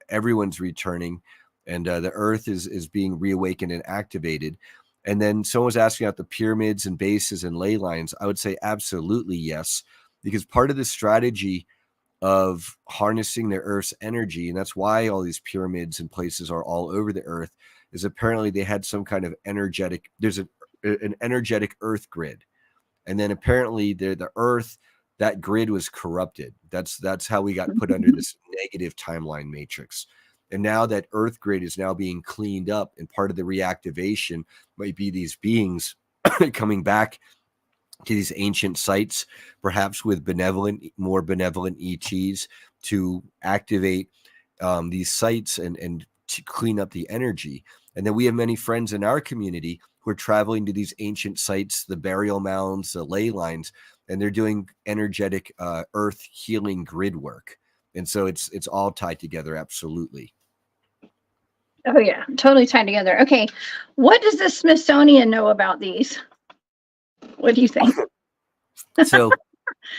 [SPEAKER 2] Everyone's returning, and the earth is being reawakened and activated. And then someone was asking about the pyramids and bases and ley lines. I would say absolutely yes, because part of the strategy of harnessing the earth's energy, and that's why all these pyramids and places are all over the earth, is apparently they had some kind of there's an energetic earth grid. And then apparently the earth, that grid was corrupted. That's how we got put under this negative timeline matrix. And now that earth grid is now being cleaned up, and part of the reactivation might be these beings coming back to these ancient sites, perhaps with more benevolent ETs to activate these sites and to clean up the energy. And then we have many friends in our community who are traveling to these ancient sites, the burial mounds, the ley lines, and they're doing energetic earth healing grid work. And so it's all tied together. Absolutely.
[SPEAKER 1] Oh yeah, totally tied together. Okay, what does the Smithsonian know about these? What do you think?
[SPEAKER 2] So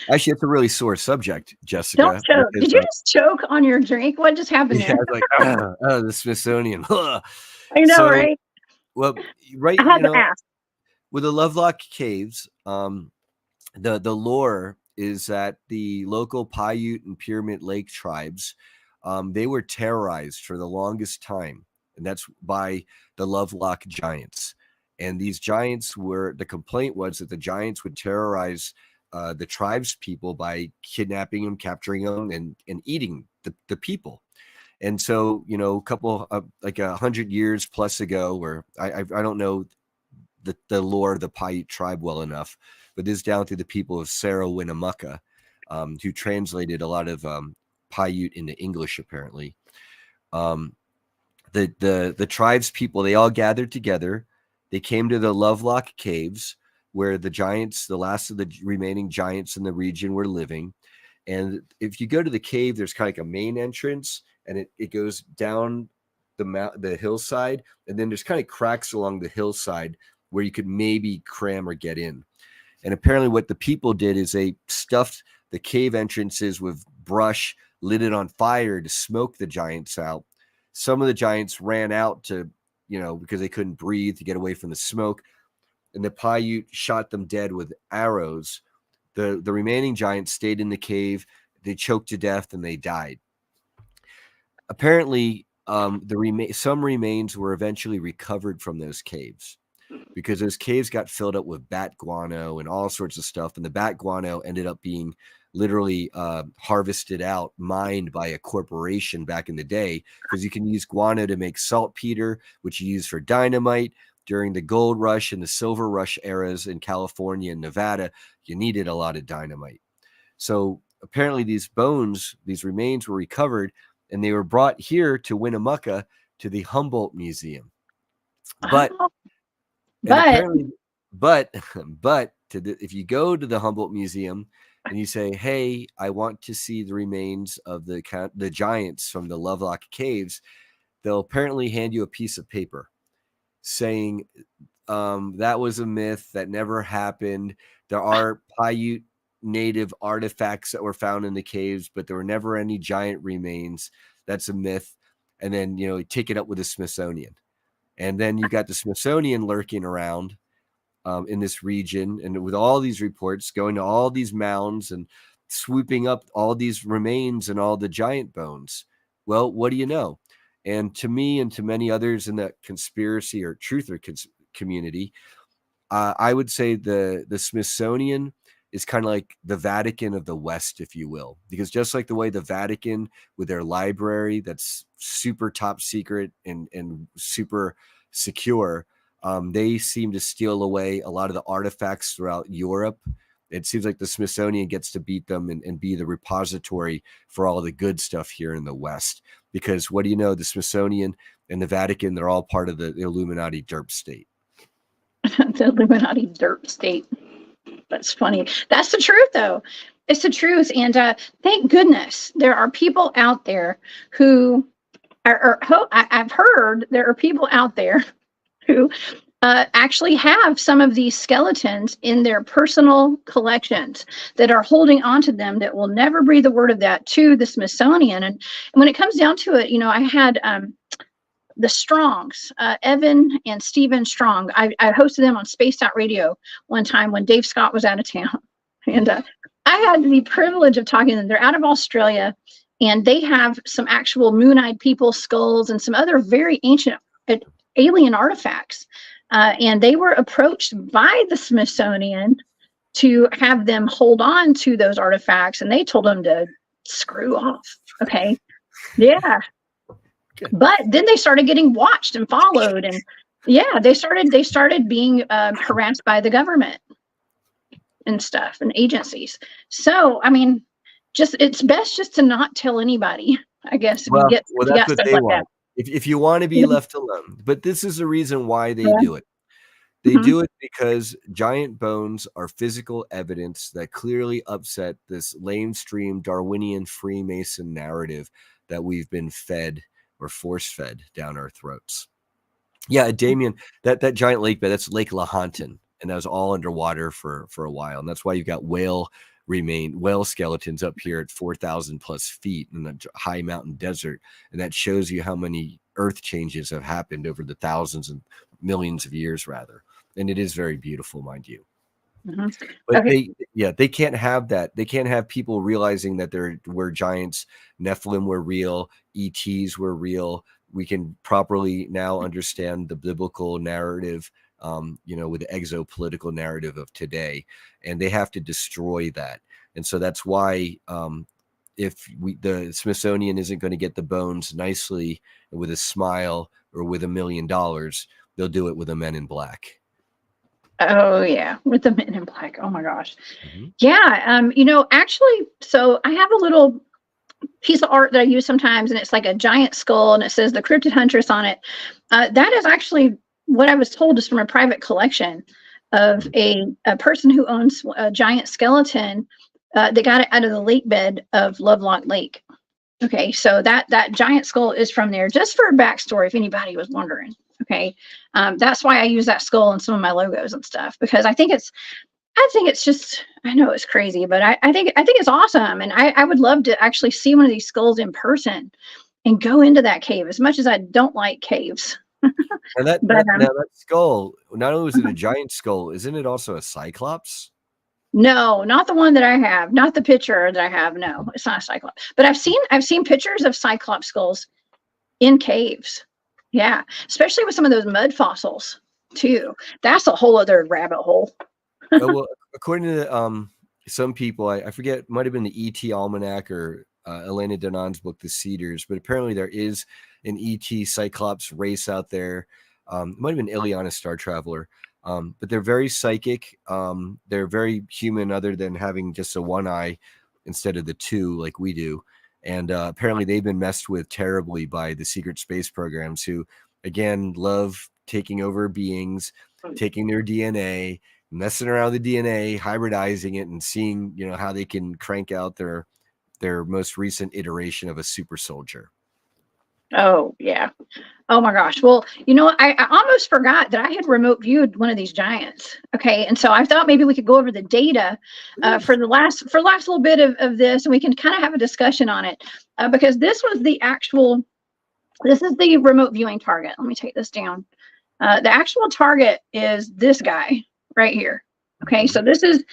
[SPEAKER 2] actually, it's a really sore subject, Jessica.
[SPEAKER 1] Don't choke. Did you just choke on your drink? What just happened there?
[SPEAKER 2] Yeah, I was like, the Smithsonian.
[SPEAKER 1] I know, right?
[SPEAKER 2] Well, right,
[SPEAKER 1] I had to ask.
[SPEAKER 2] With the Lovelock Caves, the lore is that the local Paiute and Pyramid Lake tribes, they were terrorized for the longest time, and that's by the Lovelock giants. And these giants the complaint was that the giants would terrorize the tribes people by kidnapping them, capturing them, and eating the people. And so, a couple of like 100 years plus ago, or I don't know the lore of the Paiute tribe well enough, but this is down through the people of Sarah Winnemucca, who translated a lot of Paiute into English, apparently. The tribes people, they all gathered together. They came to the Lovelock Caves, where the giants, the last of the remaining giants in the region, were living. And if you go to the cave, there's kind of like a main entrance, and it goes down the hillside, and then there's kind of cracks along the hillside where you could maybe cram or get in. And apparently what the people did is they stuffed the cave entrances with brush, lit it on fire to smoke the giants out. Some of the giants ran out to, because they couldn't breathe, to get away from the smoke. And the Paiute shot them dead with arrows. The remaining giants stayed in the cave. They choked to death and they died. Apparently, some remains were eventually recovered from those caves, because those caves got filled up with bat guano and all sorts of stuff. And the bat guano ended up being literally harvested out, mined by a corporation back in the day, because you can use guano to make saltpeter, which you use for dynamite. During the gold rush and the silver rush eras in California and Nevada, you needed a lot of dynamite. So apparently these bones, these remains were recovered, and they were brought here to Winnemucca to the Humboldt Museum. But
[SPEAKER 1] Oh,
[SPEAKER 2] and
[SPEAKER 1] but
[SPEAKER 2] apparently, but if you go to the Humboldt Museum and you say, "Hey, I want to see the remains of the giants from the Lovelock Caves," they'll apparently hand you a piece of paper saying that was a myth that never happened. There are Paiute native artifacts that were found in the caves, but there were never any giant remains. That's a myth. And then, you know, take it up with the Smithsonian. And then you got the Smithsonian lurking around in this region, and with all these reports going to all these mounds and swooping up all these remains and all the giant bones. Well, what do you know? And to me and to many others in the conspiracy or truther community, I would say the Smithsonian is kind of like the Vatican of the West, if you will, because just like the way the Vatican with their library that's super top secret and super secure, they seem to steal away a lot of the artifacts throughout Europe. It seems like the Smithsonian gets to beat them and be the repository for all the good stuff here in the West. Because what do you know? The Smithsonian and the Vatican, they're all part of the Illuminati derp state.
[SPEAKER 1] The Illuminati derp state. That's funny. That's the truth, though. It's the truth. And thank goodness there are people out there who I've heard there are people out there who actually have some of these skeletons in their personal collections that are holding on to them, that will never breathe a word of that to the Smithsonian. And when it comes down to it, you know, I had the Strongs, Evan and Stephen Strong. I hosted them on Spaced Out Radio one time when Dave Scott was out of town. And I had the privilege of talking to them. They're out of Australia, and they have some actual moon-eyed people skulls and some other very ancient alien artifacts. And they were approached by the Smithsonian to have them hold on to those artifacts, and they told them to screw off. Okay. Yeah. But then they started getting watched and followed, and yeah, they started being harassed by the government and stuff and agencies. So I mean, it's best just to not tell anybody, I guess.
[SPEAKER 2] Well, that's what they want. If you want to be left alone. But this is the reason why they do it. They do it because giant bones are physical evidence that clearly upset this lamestream Darwinian Freemason narrative that we've been fed or force-fed down our throats. Yeah, Damien, that giant lake bed, that's Lake Lahontan, and that was all underwater for a while. And that's why you've got whale skeletons up here at 4,000 plus feet in the high mountain desert. And that shows you how many earth changes have happened over the thousands and millions of years, rather. And it is very beautiful, mind you. But they can't have that. They can't have people realizing that there were giants. Nephilim were real. ETs were real. We can properly now understand the biblical narrative, with the exopolitical narrative of today, and they have to destroy that. And so that's why the Smithsonian isn't going to get the bones nicely with a smile or with $1 million, they'll do it with a Men in Black.
[SPEAKER 1] Oh yeah, with the Men in Black. Oh my gosh. Yeah. Actually, so I have a little piece of art that I use sometimes, and it's like a giant skull, and it says the Cryptid Huntress on it. That is actually what I was told is from a private collection of a person who owns a giant skeleton. They got it out of the lake bed of Lovelock Lake. Okay, so that giant skull is from there. Just for a backstory, if anybody was wondering. Okay, that's why I use that skull in some of my logos and stuff, because I think it's just, I know it's crazy, but I think it's awesome, and I would love to actually see one of these skulls in person and go into that cave. As much as I don't like caves.
[SPEAKER 2] And that skull, not only was it a giant skull, isn't it also a cyclops?
[SPEAKER 1] No, not the one that I have. Not the picture that I have. No, it's not a cyclops. But I've seen pictures of cyclops skulls in caves. Yeah, especially with some of those mud fossils too. That's a whole other rabbit hole.
[SPEAKER 2] Well, according to some people, I forget, might have been the ET Almanac or Elena Danon's book, The Cedars, but apparently there is an ET Cyclops race out there. It might have been Ileana Star Traveler, but they're very psychic. They're very human, other than having just a one eye instead of the two like we do. And apparently they've been messed with terribly by the secret space programs, who, again, love taking over beings, taking their DNA, messing around with the DNA, hybridizing it, and seeing, you know, how they can crank out their most recent iteration of a super soldier.
[SPEAKER 1] Oh, yeah. Oh my gosh. Well, you know, I almost forgot that I had remote viewed one of these giants. Okay. And so I thought maybe we could go over the data for the last little bit of this, and we can kind of have a discussion on it, because this was the actual, this is the remote viewing target. Let me take this down. The actual target is this guy right here. Okay. So this is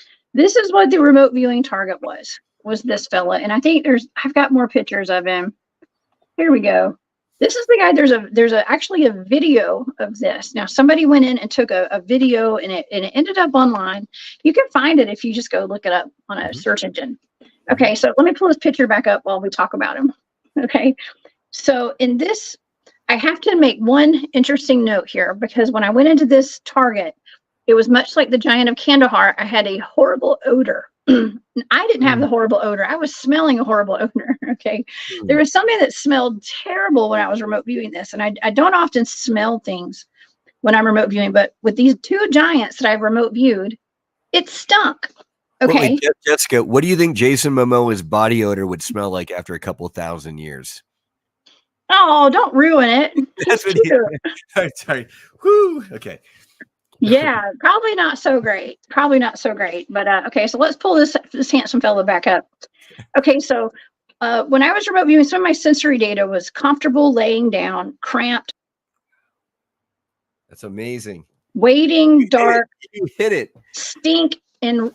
[SPEAKER 1] what the remote viewing target was this fella. And I think I've got more pictures of him. Here we go. This is the guy. There's actually a video of this. Now, somebody went in and took a video, and it ended up online. You can find it if you just go look it up on a search engine. Okay, so let me pull this picture back up while we talk about him. Okay, so in this, I have to make one interesting note here, because when I went into this target, it was much like the giant of Kandahar. I had a horrible odor. I didn't have the horrible odor. I was smelling a horrible odor. Okay. There was something that smelled terrible when I was remote viewing this. And I don't often smell things when I'm remote viewing, but with these two giants that I've remote viewed, it stunk. Okay.
[SPEAKER 2] Well, Jessica, what do you think Jason Momoa's body odor would smell like after a couple thousand years?
[SPEAKER 1] Oh, don't ruin it.
[SPEAKER 2] That's what sorry. Whoo. Okay.
[SPEAKER 1] Yeah, probably not so great. Probably not so great. But okay, so let's pull this handsome fellow back up. Okay, so when I was remote viewing, some of my sensory data was comfortable laying down, cramped.
[SPEAKER 2] That's amazing.
[SPEAKER 1] Waiting, dark.
[SPEAKER 2] You hit it.
[SPEAKER 1] Stink and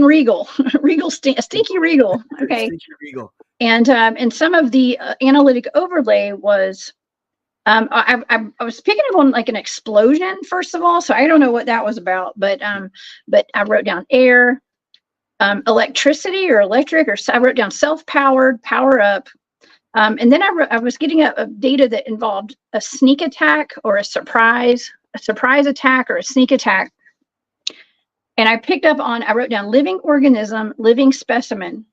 [SPEAKER 1] regal. Stinky regal. Okay.
[SPEAKER 2] Stinky regal.
[SPEAKER 1] And some of the analytic overlay was I was picking up on like an explosion, first of all, so I don't know what that was about, but I wrote down air, electricity or electric, or I wrote down self-powered, power up, and then I was getting a data that involved a sneak attack or a surprise attack or a sneak attack, and I wrote down living organism, living specimen,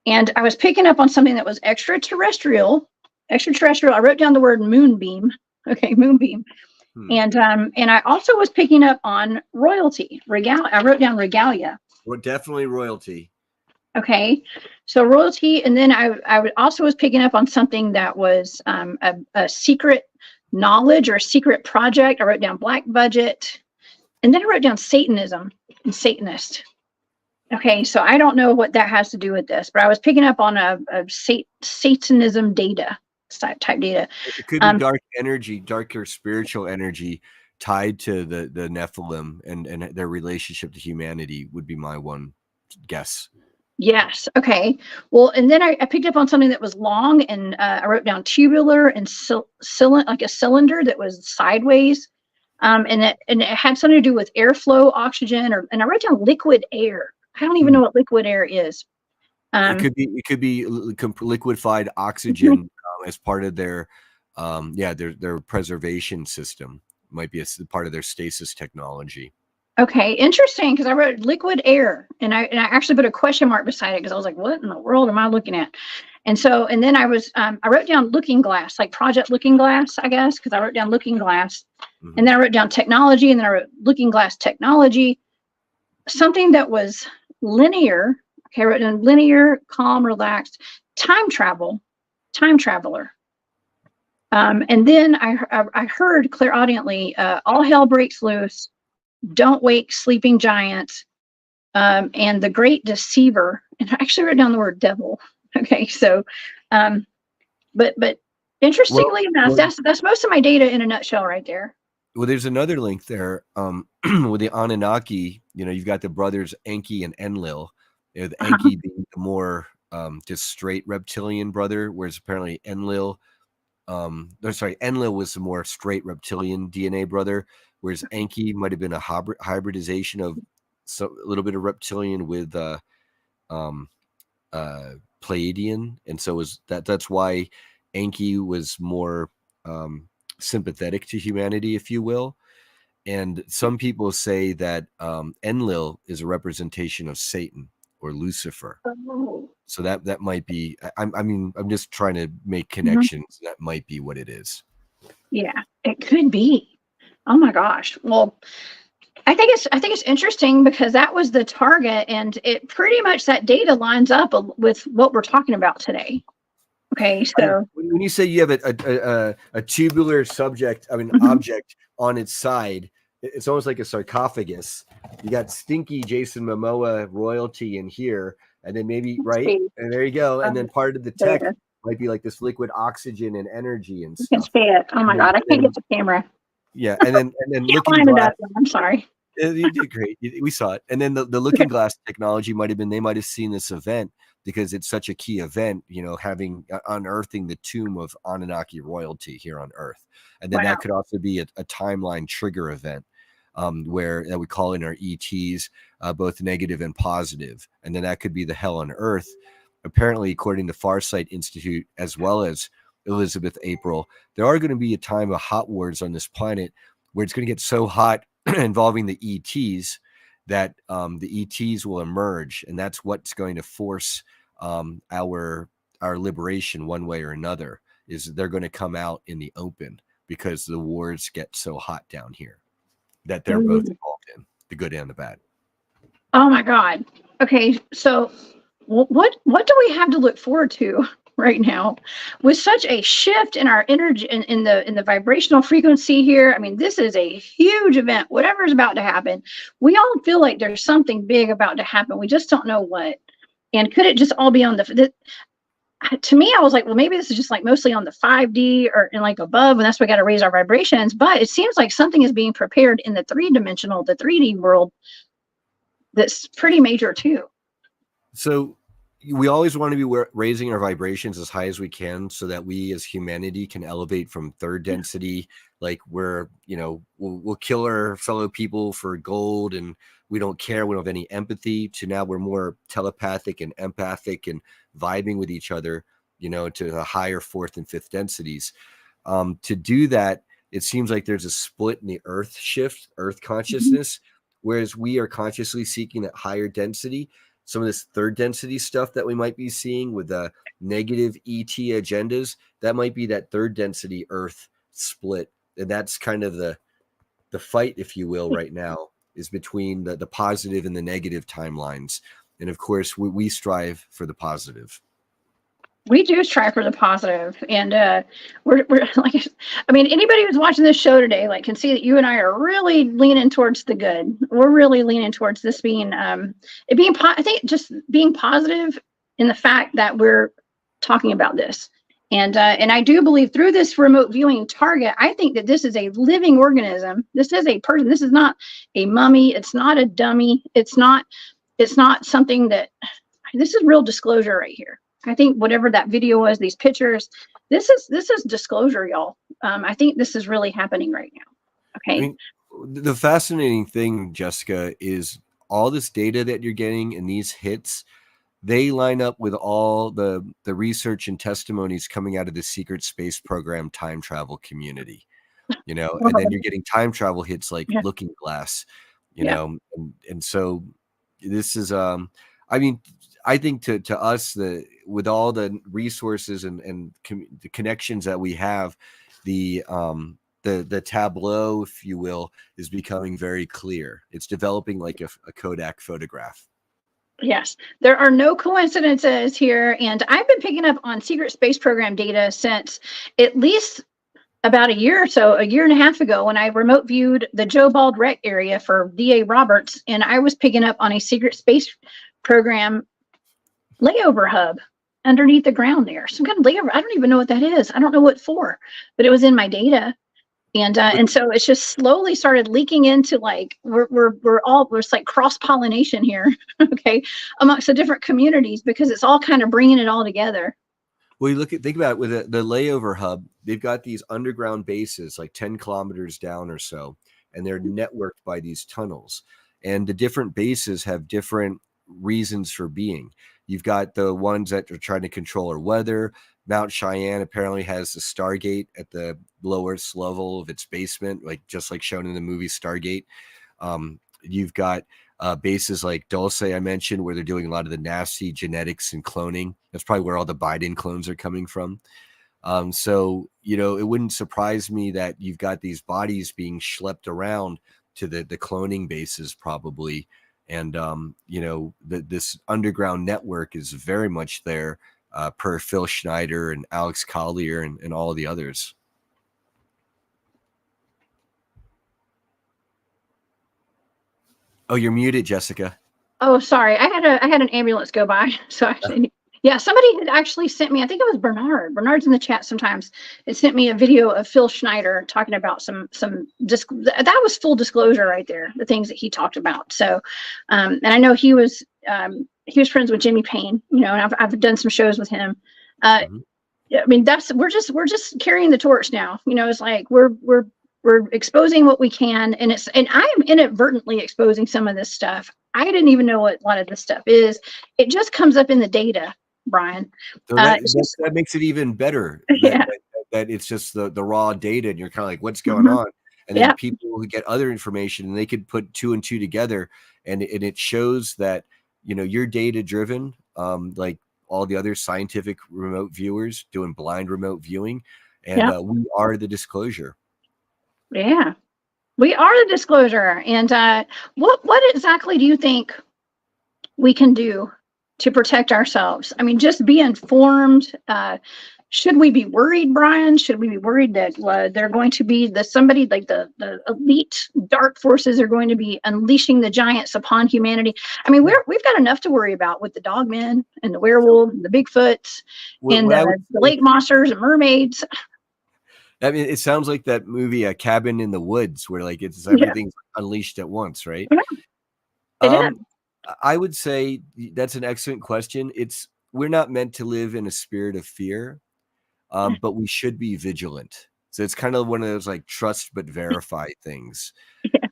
[SPEAKER 1] and I was picking up on something that was extraterrestrial. I wrote down the word moonbeam. Okay, moonbeam. And I also was picking up on royalty. I wrote down regalia.
[SPEAKER 2] Well, definitely royalty.
[SPEAKER 1] Okay, so royalty, and then I also was picking up on something that was a secret knowledge or a secret project. I wrote down black budget, and then I wrote down Satanism and Satanist. Okay, so I don't know what that has to do with this, but I was picking up on a Satanism data. Type data.
[SPEAKER 2] It could be dark energy, darker spiritual energy tied to the Nephilim and their relationship to humanity would be my one guess.
[SPEAKER 1] Yes. Okay. Well, and then I picked up on something that was long, and I wrote down tubular and like a cylinder that was sideways, and it had something to do with airflow, oxygen, and I wrote down liquid air. I don't even know what liquid air is.
[SPEAKER 2] It could be liquefied oxygen as part of their preservation system. Might be a part of their stasis technology.
[SPEAKER 1] Okay, interesting, because I wrote liquid air, and I actually put a question mark beside it because I was like, what in the world am I looking at? And then I wrote down looking glass, like Project Looking Glass, I guess, because I wrote down looking glass, and then I wrote down technology, and then I wrote looking glass technology, something that was linear. Okay, I wrote down linear, calm, relaxed, time traveler. And then I heard clairaudiently, all hell breaks loose, don't wake sleeping giants, and the great deceiver. And I actually wrote down the word devil. Okay, so, but interestingly enough, that's most of my data in a nutshell right there.
[SPEAKER 2] Well, there's another link there with the Annunaki. You know, you've got the brothers Enki and Enlil. The Enki being the more just straight reptilian brother, whereas apparently Enlil was the more straight reptilian DNA brother, whereas Enki might have been a hybridization of so a little bit of reptilian with um, Pleiadian, and so that's why Enki was more sympathetic to humanity, if you will. And some people say that Enlil is a representation of Satan or Lucifer.
[SPEAKER 1] Oh.
[SPEAKER 2] So that might be. I mean, I'm just trying to make connections. That might be what it is.
[SPEAKER 1] Yeah, it could be. Oh my gosh. Well, I think it's interesting because that was the target, and it pretty much, that data lines up with what we're talking about today. Okay, so
[SPEAKER 2] when you say you have a tubular subject, I mean object on its side, it's almost like a sarcophagus. You got stinky Jason Momoa royalty in here, and then maybe right, and there you go, and then part of the tech might be like this liquid oxygen and energy and
[SPEAKER 1] you
[SPEAKER 2] stuff.
[SPEAKER 1] can see it. Oh my God, I can't get the camera.
[SPEAKER 2] Yeah, and then looking glass.
[SPEAKER 1] I'm sorry.
[SPEAKER 2] You did great. We saw it. And then the looking glass technology they might have seen this event because it's such a key event, you know, unearthing the tomb of Annunaki royalty here on Earth. And then that could also be a timeline trigger event where that we call in our ETs, both negative and positive. And then that could be the hell on Earth. Apparently, according to Farsight Institute, as well as Elizabeth April, there are going to be a time of hot wars on this planet where it's going to get so hot involving the ETs that the ETs will emerge, and that's what's going to force our liberation one way or another. Is they're going to come out in the open because the wars get so hot down here that they're both involved in, the good and the bad.
[SPEAKER 1] Oh my God. Okay, so what do we have to look forward to right now with such a shift in our energy in the vibrational frequency here? I mean, this is a huge event. Whatever is about to happen, we all feel like there's something big about to happen. We just don't know what. And could it just all be on to me, I was like, well, maybe this is just like mostly on the 5D or in like above, and that's why we got to raise our vibrations. But it seems like something is being prepared in the 3D world that's pretty major too.
[SPEAKER 2] So we always want to be raising our vibrations as high as we can so that we as humanity can elevate from third density, like where, you know, we'll kill our fellow people for gold and we don't care, we don't have any empathy, to now we're more telepathic and empathic and vibing with each other, you know, to the higher fourth and fifth densities. To do that, it seems like there's a split in the earth consciousness, whereas we are consciously seeking that higher density. Some of this third density stuff that we might be seeing with the negative ET agendas, that might be that third density earth split. And that's kind of the fight, if you will, right now, is between the positive and the negative timelines. And of course, we strive for the positive.
[SPEAKER 1] We do strive for the positive, and we're like, I mean, anybody who's watching this show today, like, can see that you and I are really leaning towards the good. We're really leaning towards this being, I think just being positive in the fact that we're talking about this, and I do believe through this remote viewing target, I think that this is a living organism. This is a person. This is not a mummy. It's not a dummy. It's not something that. This is real disclosure right here. I think whatever that video was, these pictures, this is disclosure, y'all. I think this is really happening right now. Okay.
[SPEAKER 2] I mean, the fascinating thing, Jessica, is all this data that you're getting and these hits, they line up with all the research and testimonies coming out of the secret space program time travel community, you know, and then you're getting time travel hits like Looking Glass, you know, and so this is, I mean, I think to us, with all the resources and the connections that we have, the tableau, if you will, is becoming very clear. It's developing like a Kodak photograph.
[SPEAKER 1] Yes, there are no coincidences here. And I've been picking up on secret space program data since at least about a year and a half ago, when I remote viewed the Joe Bald wreck area for DA Roberts, and I was picking up on a secret space program layover hub underneath the ground there. Some kind of layover. I don't even know what that is. I don't know what for, but it was in my data. And so it's just slowly started leaking into, like, there's like cross-pollination here, okay, amongst the different communities, because it's all kind of bringing it all together.
[SPEAKER 2] Well, think about it with the layover hub. They've got these underground bases like 10 kilometers down or so, and they're networked by these tunnels. and the different bases have different reasons for being. You've got the ones that are trying to control our weather. Mount Cheyenne apparently has the Stargate at the lowest level of its basement, like just like shown in the movie Stargate. You've got bases like Dulce I mentioned, where they're doing a lot of the nasty genetics and cloning. That's probably where all the Biden clones are coming from. So, you know, it wouldn't surprise me that you've got these bodies being schlepped around to the cloning bases probably. And, you know, this underground network is very much there per Phil Schneider and Alex Collier and all of the others. Oh, you're muted, Jessica.
[SPEAKER 1] Oh, sorry. I had an ambulance go by. So actually, yeah, somebody had actually sent me, I think it was Bernard. Bernard's in the chat sometimes. It sent me a video of Phil Schneider talking about that was full disclosure right there, the things that he talked about. So, and I know he was friends with Jimmy Payne, you know, and I've done some shows with him. I mean, we're just carrying the torch now. You know, it's like we're exposing what we can, and I am inadvertently exposing some of this stuff. I didn't even know what a lot of this stuff is. It just comes up in the data, Brian.
[SPEAKER 2] So that makes it even better.
[SPEAKER 1] Yeah.
[SPEAKER 2] That it's just the raw data, and you're kind of like, what's going on? And then people who get other information, and they could put 2 and 2 together, and it shows that, you know, you're data driven, like all the other scientific remote viewers doing blind remote viewing, and we are the disclosure.
[SPEAKER 1] Yeah, we are the disclosure. And what exactly do you think we can do to protect ourselves? I mean, just be informed. Should we be worried, Brian? Should we be worried that they're going to be somebody like the elite dark forces are going to be unleashing the giants upon humanity? I mean, we've got enough to worry about with the dogmen and the werewolf, and the Bigfoots, and the lake monsters and mermaids.
[SPEAKER 2] I mean, it sounds like that movie, A Cabin in the Woods, where like everything's unleashed at once, right?
[SPEAKER 1] Yeah.
[SPEAKER 2] I would say that's an excellent question. We're not meant to live in a spirit of fear, but we should be vigilant. So it's kind of one of those like trust but verify things.
[SPEAKER 1] Yes.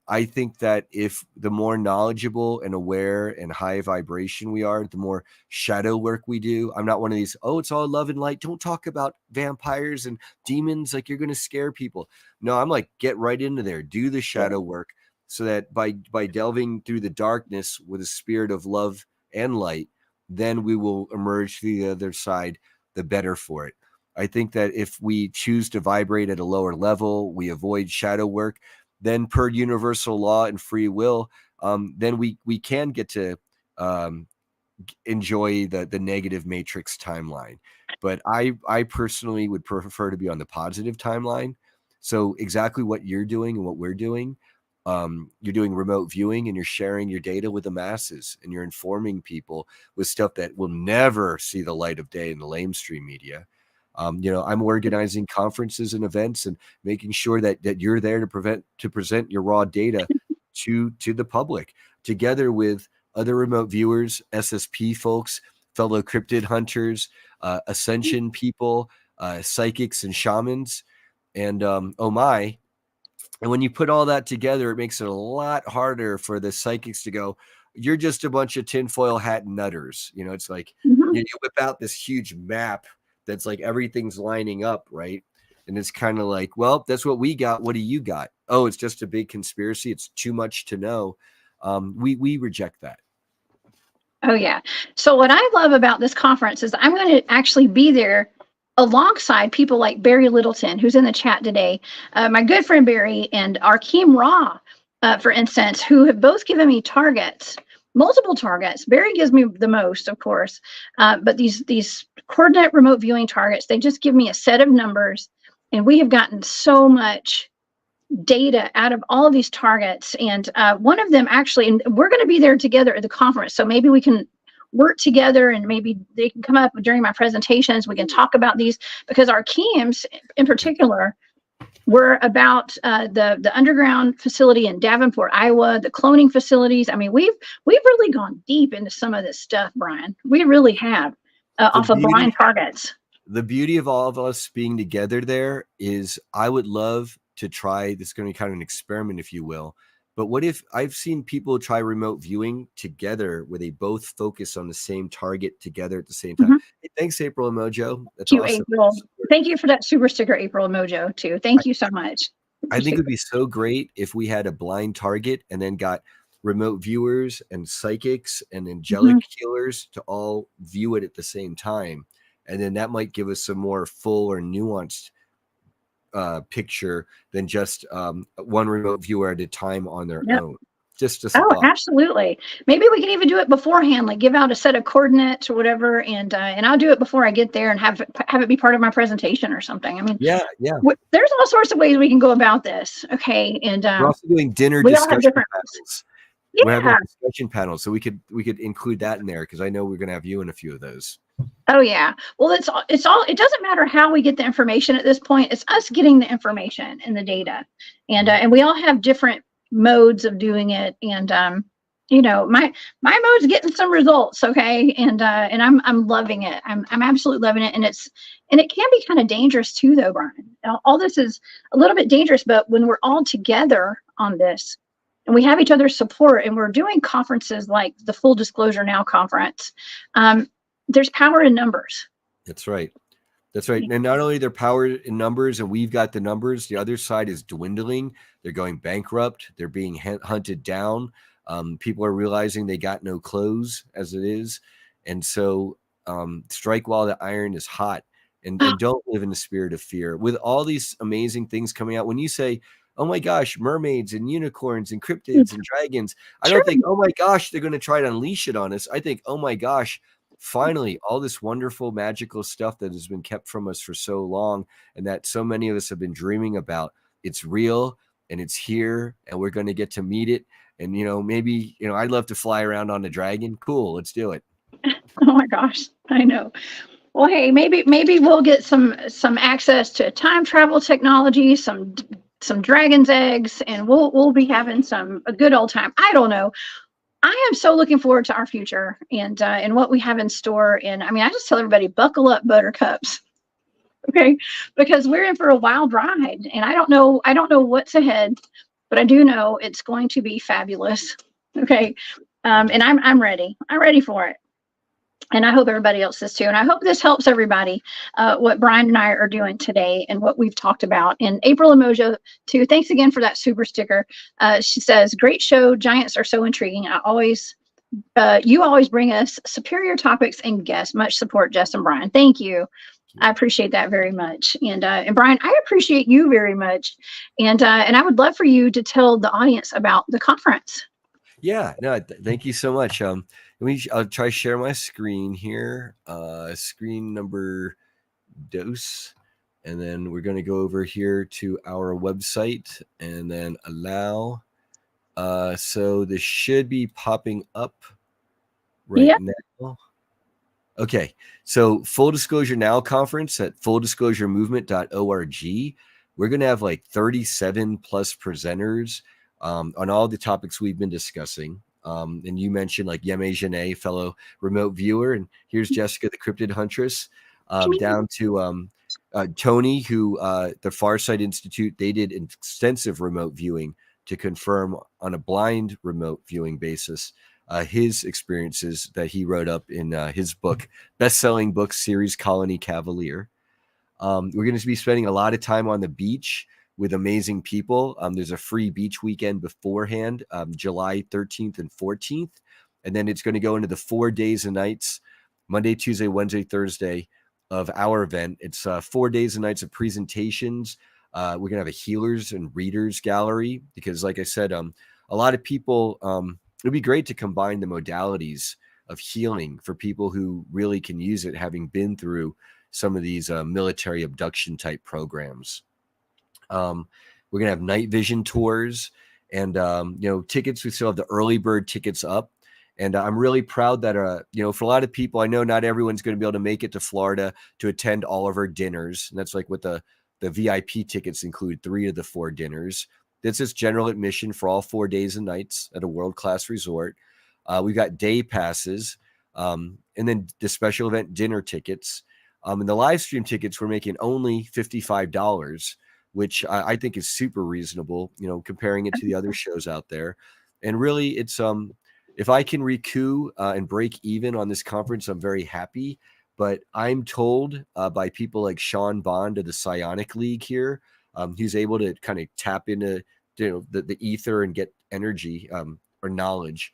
[SPEAKER 2] I think that if the more knowledgeable and aware and high vibration we are, the more shadow work we do. I'm not one of these, oh, it's all love and light. Don't talk about vampires and demons like you're going to scare people. No, I'm like, get right into there. Do the shadow work so that by delving through the darkness with a spirit of love and light, then we will emerge through the other side the better for it. I think that if we choose to vibrate at a lower level, we avoid shadow work, then per universal law and free will, then we can get to enjoy the negative matrix timeline. But I personally would prefer to be on the positive timeline. So exactly what you're doing and what we're doing, you're doing remote viewing and you're sharing your data with the masses, and you're informing people with stuff that will never see the light of day in the lamestream media. You know, I'm organizing conferences and events and making sure that you're there to present your raw data to the public, together with other remote viewers, SSP folks, fellow cryptid hunters, ascension people, psychics and shamans, and oh my. And when you put all that together, it makes it a lot harder for the psychics to go, you're just a bunch of tinfoil hat nutters. You know, it's like you whip out this huge map that's like everything's lining up, right? And it's kind of like, well, that's what we got. What do you got? Oh, it's just a big conspiracy. It's too much to know. We reject that.
[SPEAKER 1] Oh, yeah. So what I love about this conference is I'm going to actually be there alongside people like Barry Littleton, who's in the chat today, my good friend Barry, and Arkeem Ra, for instance, who have both given me targets, multiple targets. Barry gives me the most, of course, but these coordinate remote viewing targets, they just give me a set of numbers, and we have gotten so much data out of all of these targets. And one of them actually, and we're going to be there together at the conference, so maybe we can work together, and maybe they can come up during my presentations. We can talk about these, because our Keems in particular were about the underground facility in Davenport, Iowa, the cloning facilities. I mean, we've really gone deep into some of this stuff, Brian. We really have off of blind targets.
[SPEAKER 2] The beauty of all of us being together there is I would love to try, this is going to be kind of an experiment, if you will, But what if I've seen people try remote viewing together where they both focus on the same target together at the same time?
[SPEAKER 1] Mhm.
[SPEAKER 2] Hey, thanks, April and Mojo. That's
[SPEAKER 1] Thank you,
[SPEAKER 2] awesome.
[SPEAKER 1] April. Thank you for that super sticker, April Mojo, too. Thank you so much.
[SPEAKER 2] I think it would be so great if we had a blind target and then got remote viewers and psychics and angelic healers to all view it at the same time. And then that might give us some more full or nuanced picture than just one remote viewer at a time on their
[SPEAKER 1] Yep.
[SPEAKER 2] own. Just a
[SPEAKER 1] Oh,
[SPEAKER 2] thought.
[SPEAKER 1] absolutely. Maybe we can even do it beforehand, like give out a set of coordinates or whatever, and I'll do it before I get there and have it be part of my presentation or something. I mean,
[SPEAKER 2] Yeah.
[SPEAKER 1] there's all sorts of ways we can go about this. Okay, and
[SPEAKER 2] We're also doing dinner
[SPEAKER 1] we all have
[SPEAKER 2] discussion
[SPEAKER 1] different.
[SPEAKER 2] panels.
[SPEAKER 1] Yeah.
[SPEAKER 2] We're having a discussion panel, so we could include that in there because I know we're going to have you in a few of those.
[SPEAKER 1] Oh yeah. Well, it's all. It doesn't matter how we get the information at this point. It's us getting the information and the data, and we all have different modes of doing it. And my mode's getting some results. Okay, and I'm loving it. I'm absolutely loving it. And it can be kind of dangerous too, though, Brian. All this is a little bit dangerous, but when we're all together on this, and we have each other's support, and we're doing conferences like the Full Disclosure Now conference. There's power in numbers.
[SPEAKER 2] That's right. And not only their power in numbers, and we've got the numbers, the other side is dwindling. They're going bankrupt. They're being hunted down. People are realizing they got no clothes as it is. And so strike while the iron is hot, and don't live in the spirit of fear. With all these amazing things coming out, when you say, oh my gosh, mermaids and unicorns and cryptids and dragons, I don't think, oh my gosh, they're going to try to unleash it on us. I think, oh my gosh, finally, all this wonderful, magical stuff that has been kept from us for so long and that so many of us have been dreaming about, it's real and it's here and we're going to get to meet it. And, maybe, I'd love to fly around on a dragon. Cool. Let's do it.
[SPEAKER 1] Oh my gosh. I know. Well, hey, maybe we'll get some access to time travel technology, some dragon's eggs, and we'll be having a good old time. I don't know. I am so looking forward to our future and what we have in store. And I mean, I just tell everybody, buckle up, buttercups. Okay, because we're in for a wild ride, and I don't know what's ahead, but I do know it's going to be fabulous. Okay, and I'm ready. I'm ready for it. And I hope everybody else is too. And I hope this helps everybody, what Brian and I are doing today and what we've talked about. And April and Mojo, too, thanks again for that super sticker. She says, great show. Giants are so intriguing. You always bring us superior topics and guests. Much support, Jess and Brian. Thank you. I appreciate that very much. And Brian, I appreciate you very much. And I would love for you to tell the audience about the conference.
[SPEAKER 2] Yeah, no, thank you so much. I'll try to share my screen here. Screen number dose. And then we're going to go over here to our website and then allow. So this should be popping up right now. Okay. So Full Disclosure Now conference at fulldisclosuremovement.org. We're going to have like 37 plus presenters on all the topics we've been discussing. And you mentioned like Yeme Janae, fellow remote viewer. And here's Jessica, the Cryptid Huntress, down to Tony, who the Farsight Institute, they did extensive remote viewing to confirm on a blind remote viewing basis his experiences that he wrote up in his book, best-selling book series, Colony Cavalier. We're going to be spending a lot of time on the beach with amazing people. There's a free beach weekend beforehand, July 13th and 14th. And then it's going to go into the 4 days and nights, Monday, Tuesday, Wednesday, Thursday of our event. It's 4 days and nights of presentations. We're going to have a healers and readers gallery because, like I said, a lot of people, it'd be great to combine the modalities of healing for people who really can use it, having been through some of these military abduction type programs. We're going to have night vision tours and, tickets. We still have the early bird tickets up. And I'm really proud that, for a lot of people, I know not everyone's going to be able to make it to Florida to attend all of our dinners. And that's like what the VIP tickets include 3 of the 4 dinners. This is general admission for all 4 days and nights at a world-class resort. We've got day passes and then the special event dinner tickets. And the live stream tickets we're making only $55. which I think is super reasonable, you know, comparing it to the other shows out there. And really, it's if I can recoup and break even on this conference, I'm very happy. But I'm told by people like Sean Bond of the Psionic League here, he's able to kind of tap into, you know, the ether and get energy or knowledge.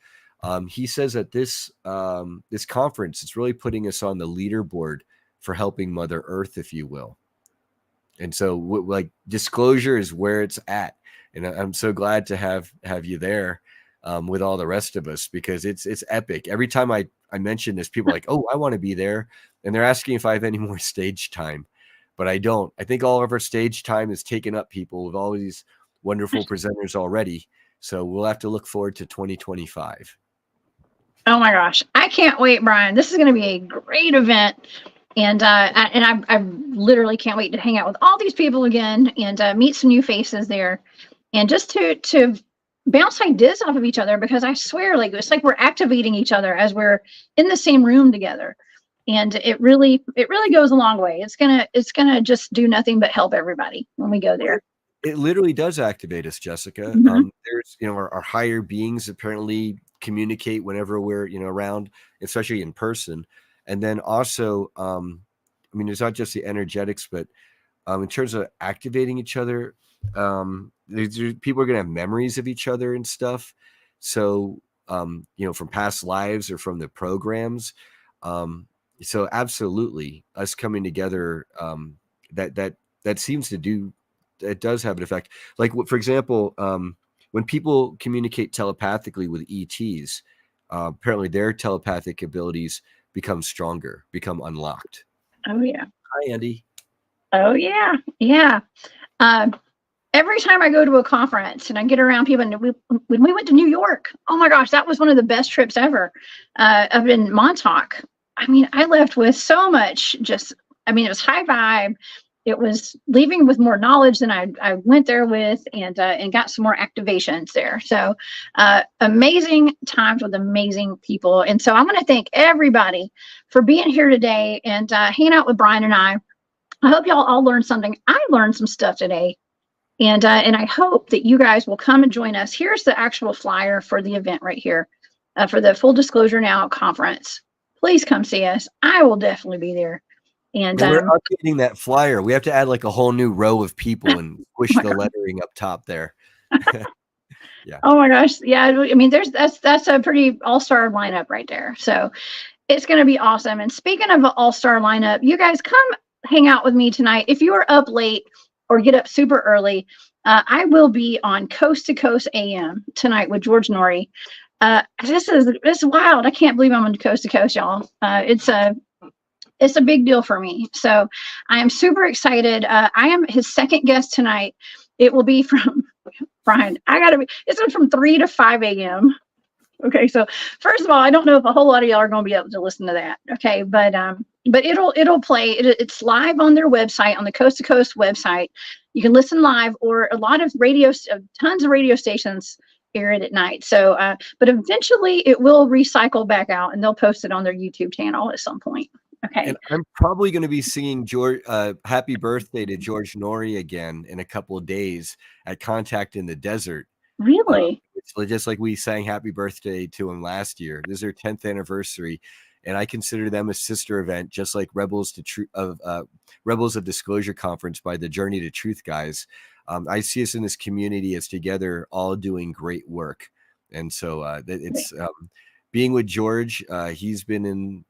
[SPEAKER 2] He says that this conference is really putting us on the leaderboard for helping Mother Earth, if you will. And so, like, disclosure is where it's at, and I'm so glad to have you there with all the rest of us, because it's epic. Every time I mention this, people are like, "Oh, I want to be there," and they're asking if I have any more stage time, but I don't. I think all of our stage time is taken up, people, with all these wonderful presenters already. So we'll have to look forward to 2025.
[SPEAKER 1] Oh my gosh, I can't wait, Brian. This is going to be a great event. And I literally can't wait to hang out with all these people again and meet some new faces there, and just to bounce ideas off of each other, because I swear, like, it's like we're activating each other as we're in the same room together, and it really goes a long way. It's gonna just do nothing but help everybody when we go there.
[SPEAKER 2] It literally does activate us, Jessica. There's, you know, our higher beings apparently communicate whenever we're, you know, around, especially in person. And then also, I mean, it's not just the energetics, but in terms of activating each other, people are going to have memories of each other and stuff. So, you know, from past lives or from the programs. So absolutely, us coming together, that seems to do, it does have an effect. Like, for example, when people communicate telepathically with ETs, apparently their telepathic abilities become stronger, become unlocked.
[SPEAKER 1] Oh yeah.
[SPEAKER 2] Hi, Andy.
[SPEAKER 1] Oh yeah, yeah. Every time I go to a conference and I get around people, and when we went to New York, oh my gosh, that was one of the best trips ever. Up in Montauk, I mean, I left with so much. I mean, it was high vibe. It was leaving with more knowledge than I went there with, and got some more activations there. So amazing times with amazing people. And so I'm going to thank everybody for being here today and hanging out with Brian and I. I hope y'all all learned something. I learned some stuff today. And I hope that you guys will come and join us. Here's the actual flyer for the event right here, for the Full Disclosure Now conference. Please come see us. I will definitely be there. And
[SPEAKER 2] we're updating that flyer. We have to add like a whole new row of people and push the lettering up top there. Yeah.
[SPEAKER 1] Oh my gosh. Yeah. I mean, that's a pretty all-star lineup right there. So it's going to be awesome. And speaking of an all-star lineup, you guys come hang out with me tonight. If you are up late or get up super early, I will be on Coast to Coast AM tonight with George Norrie. This is wild. I can't believe I'm on Coast to Coast, y'all. It's a big deal for me. So I am super excited. I am his second guest tonight. It will be from Brian. It's from 3 to 5 a.m. Okay. So first of all, I don't know if a whole lot of y'all are going to be able to listen to that. Okay. But it'll play. It's live on their website, on the Coast to Coast website. You can listen live, or a lot of tons of radio stations air it at night. So, but eventually it will recycle back out, and they'll post it on their YouTube channel at some point. Okay.
[SPEAKER 2] And I'm probably going to be singing Happy Birthday to George Norrie again in a couple of days at Contact in the Desert.
[SPEAKER 1] Really?
[SPEAKER 2] It's just like we sang Happy Birthday to him last year. This is their 10th anniversary, and I consider them a sister event, just like Rebels of Disclosure Conference by the Journey to Truth guys. I see us in this community as together, all doing great work. And so it's being with George. He's been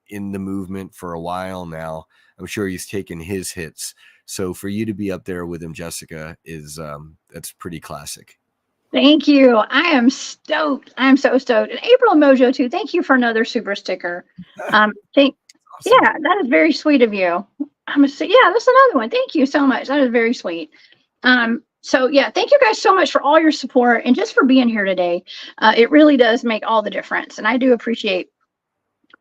[SPEAKER 2] in the movement for a while now. I'm sure he's taken his hits. So for you to be up there with him, Jessica, that's pretty classic.
[SPEAKER 1] Thank you. I am stoked. I'm so stoked. And April Mojo too. Thank you for another super sticker. Awesome. Yeah, that is very sweet of you. I'm gonna say, yeah, that's another one. Thank you so much. That is very sweet. So yeah, thank you guys so much for all your support and just for being here today. It really does make all the difference, and I do appreciate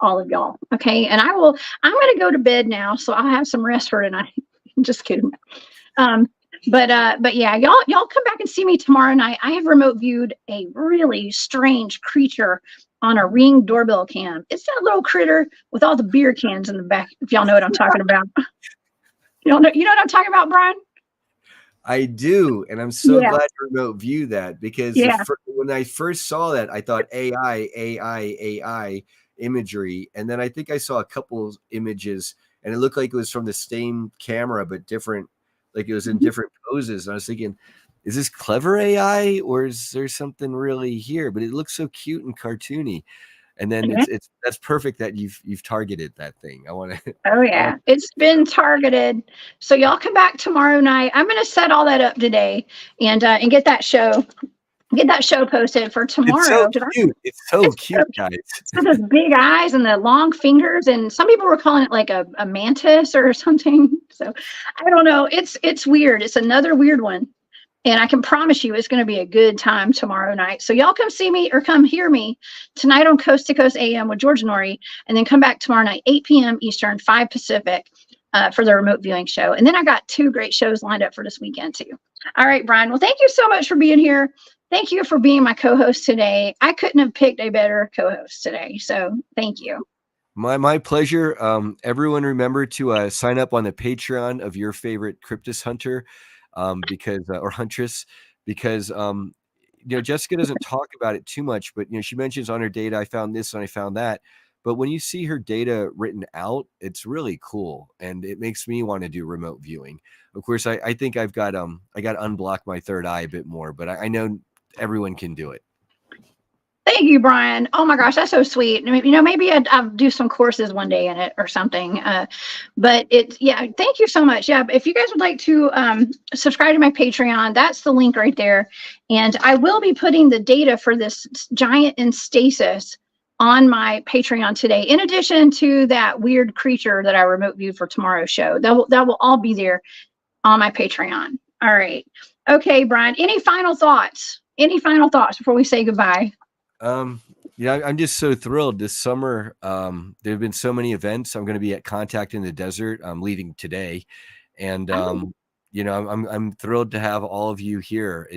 [SPEAKER 1] all of y'all. Okay, and I'm gonna go to bed now, so I'll have some rest for tonight. Just kidding. But yeah, y'all come back and see me tomorrow night. I have remote viewed a really strange creature on a Ring doorbell cam. It's that little critter with all the beer cans in the back, if y'all know what I'm talking about. You know what I'm talking about, Brian?
[SPEAKER 2] I do, and I'm so
[SPEAKER 1] Yeah,
[SPEAKER 2] glad to remote view that because
[SPEAKER 1] yeah.
[SPEAKER 2] when I first saw that, I thought AI imagery, and then I think I saw a couple images, and it looked like it was from the same camera but different, like it was in different poses. And I was thinking, is this clever AI or is there something really here? But it looks so cute and cartoony. And then
[SPEAKER 1] Yeah.
[SPEAKER 2] it's that's perfect that you've targeted that thing. I want to,
[SPEAKER 1] Oh
[SPEAKER 2] I want
[SPEAKER 1] yeah, it's been targeted. So y'all come back tomorrow night. I'm gonna set all that up today and get that show posted for
[SPEAKER 2] it's so
[SPEAKER 1] tomorrow.
[SPEAKER 2] cute. It's so
[SPEAKER 1] It's so
[SPEAKER 2] cute,
[SPEAKER 1] cute.
[SPEAKER 2] guys.
[SPEAKER 1] It's got those big eyes and the long fingers, and some people were calling it like a mantis or something. So I don't know. It's weird. It's another weird one. And I can promise you it's going to be a good time tomorrow night. So y'all come see me or come hear me tonight on Coast to Coast AM with George Norrie, and then come back tomorrow night, 8 p.m. Eastern, 5 Pacific, for the remote viewing show. And then I got 2 great shows lined up for this weekend too. All right, Brian. Well, thank you so much for being here. Thank you for being my co-host today. I couldn't have picked a better co-host today. So thank you.
[SPEAKER 2] My pleasure. Everyone remember to sign up on the Patreon of your favorite Cryptid Hunter, because or Huntress, because Jessica doesn't talk about it too much, but she mentions on her data, I found this and I found that. But when you see her data written out, it's really cool, and it makes me want to do remote viewing. Of course, I think I got to unblock my third eye a bit more, but I know everyone can do it.
[SPEAKER 1] Thank you, Brian. Oh my gosh, that's so sweet. Maybe I'll do some courses one day in it or something. But yeah, thank you so much. Yeah, if you guys would like to subscribe to my Patreon, that's the link right there. And I will be putting the data for this giant in stasis on my Patreon today, in addition to that weird creature that I remote viewed for tomorrow's show. That will all be there on my Patreon. All right. Okay, Brian, any final thoughts? Any final thoughts before we say goodbye?
[SPEAKER 2] I'm just so thrilled this summer. There have been so many events. I'm going to be at Contact in the Desert. I'm leaving today, and I'm thrilled to have all of you here.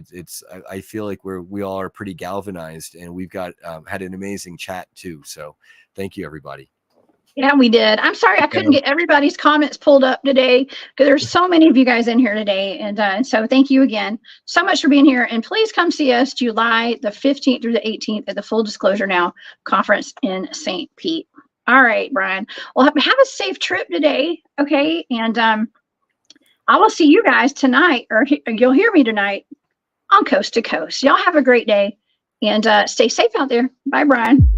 [SPEAKER 2] I feel like we all are pretty galvanized, and we've got had an amazing chat too. So thank you, everybody.
[SPEAKER 1] Yeah, we did. I'm sorry I couldn't get everybody's comments pulled up today because there's so many of you guys in here today. And so thank you again so much for being here. And please come see us July the 15th through the 18th at the Full Disclosure Now conference in St. Pete. All right, Brian. Well, have a safe trip today. Okay. And I will see you guys tonight, or you'll hear me tonight on Coast to Coast. Y'all have a great day and stay safe out there. Bye, Brian.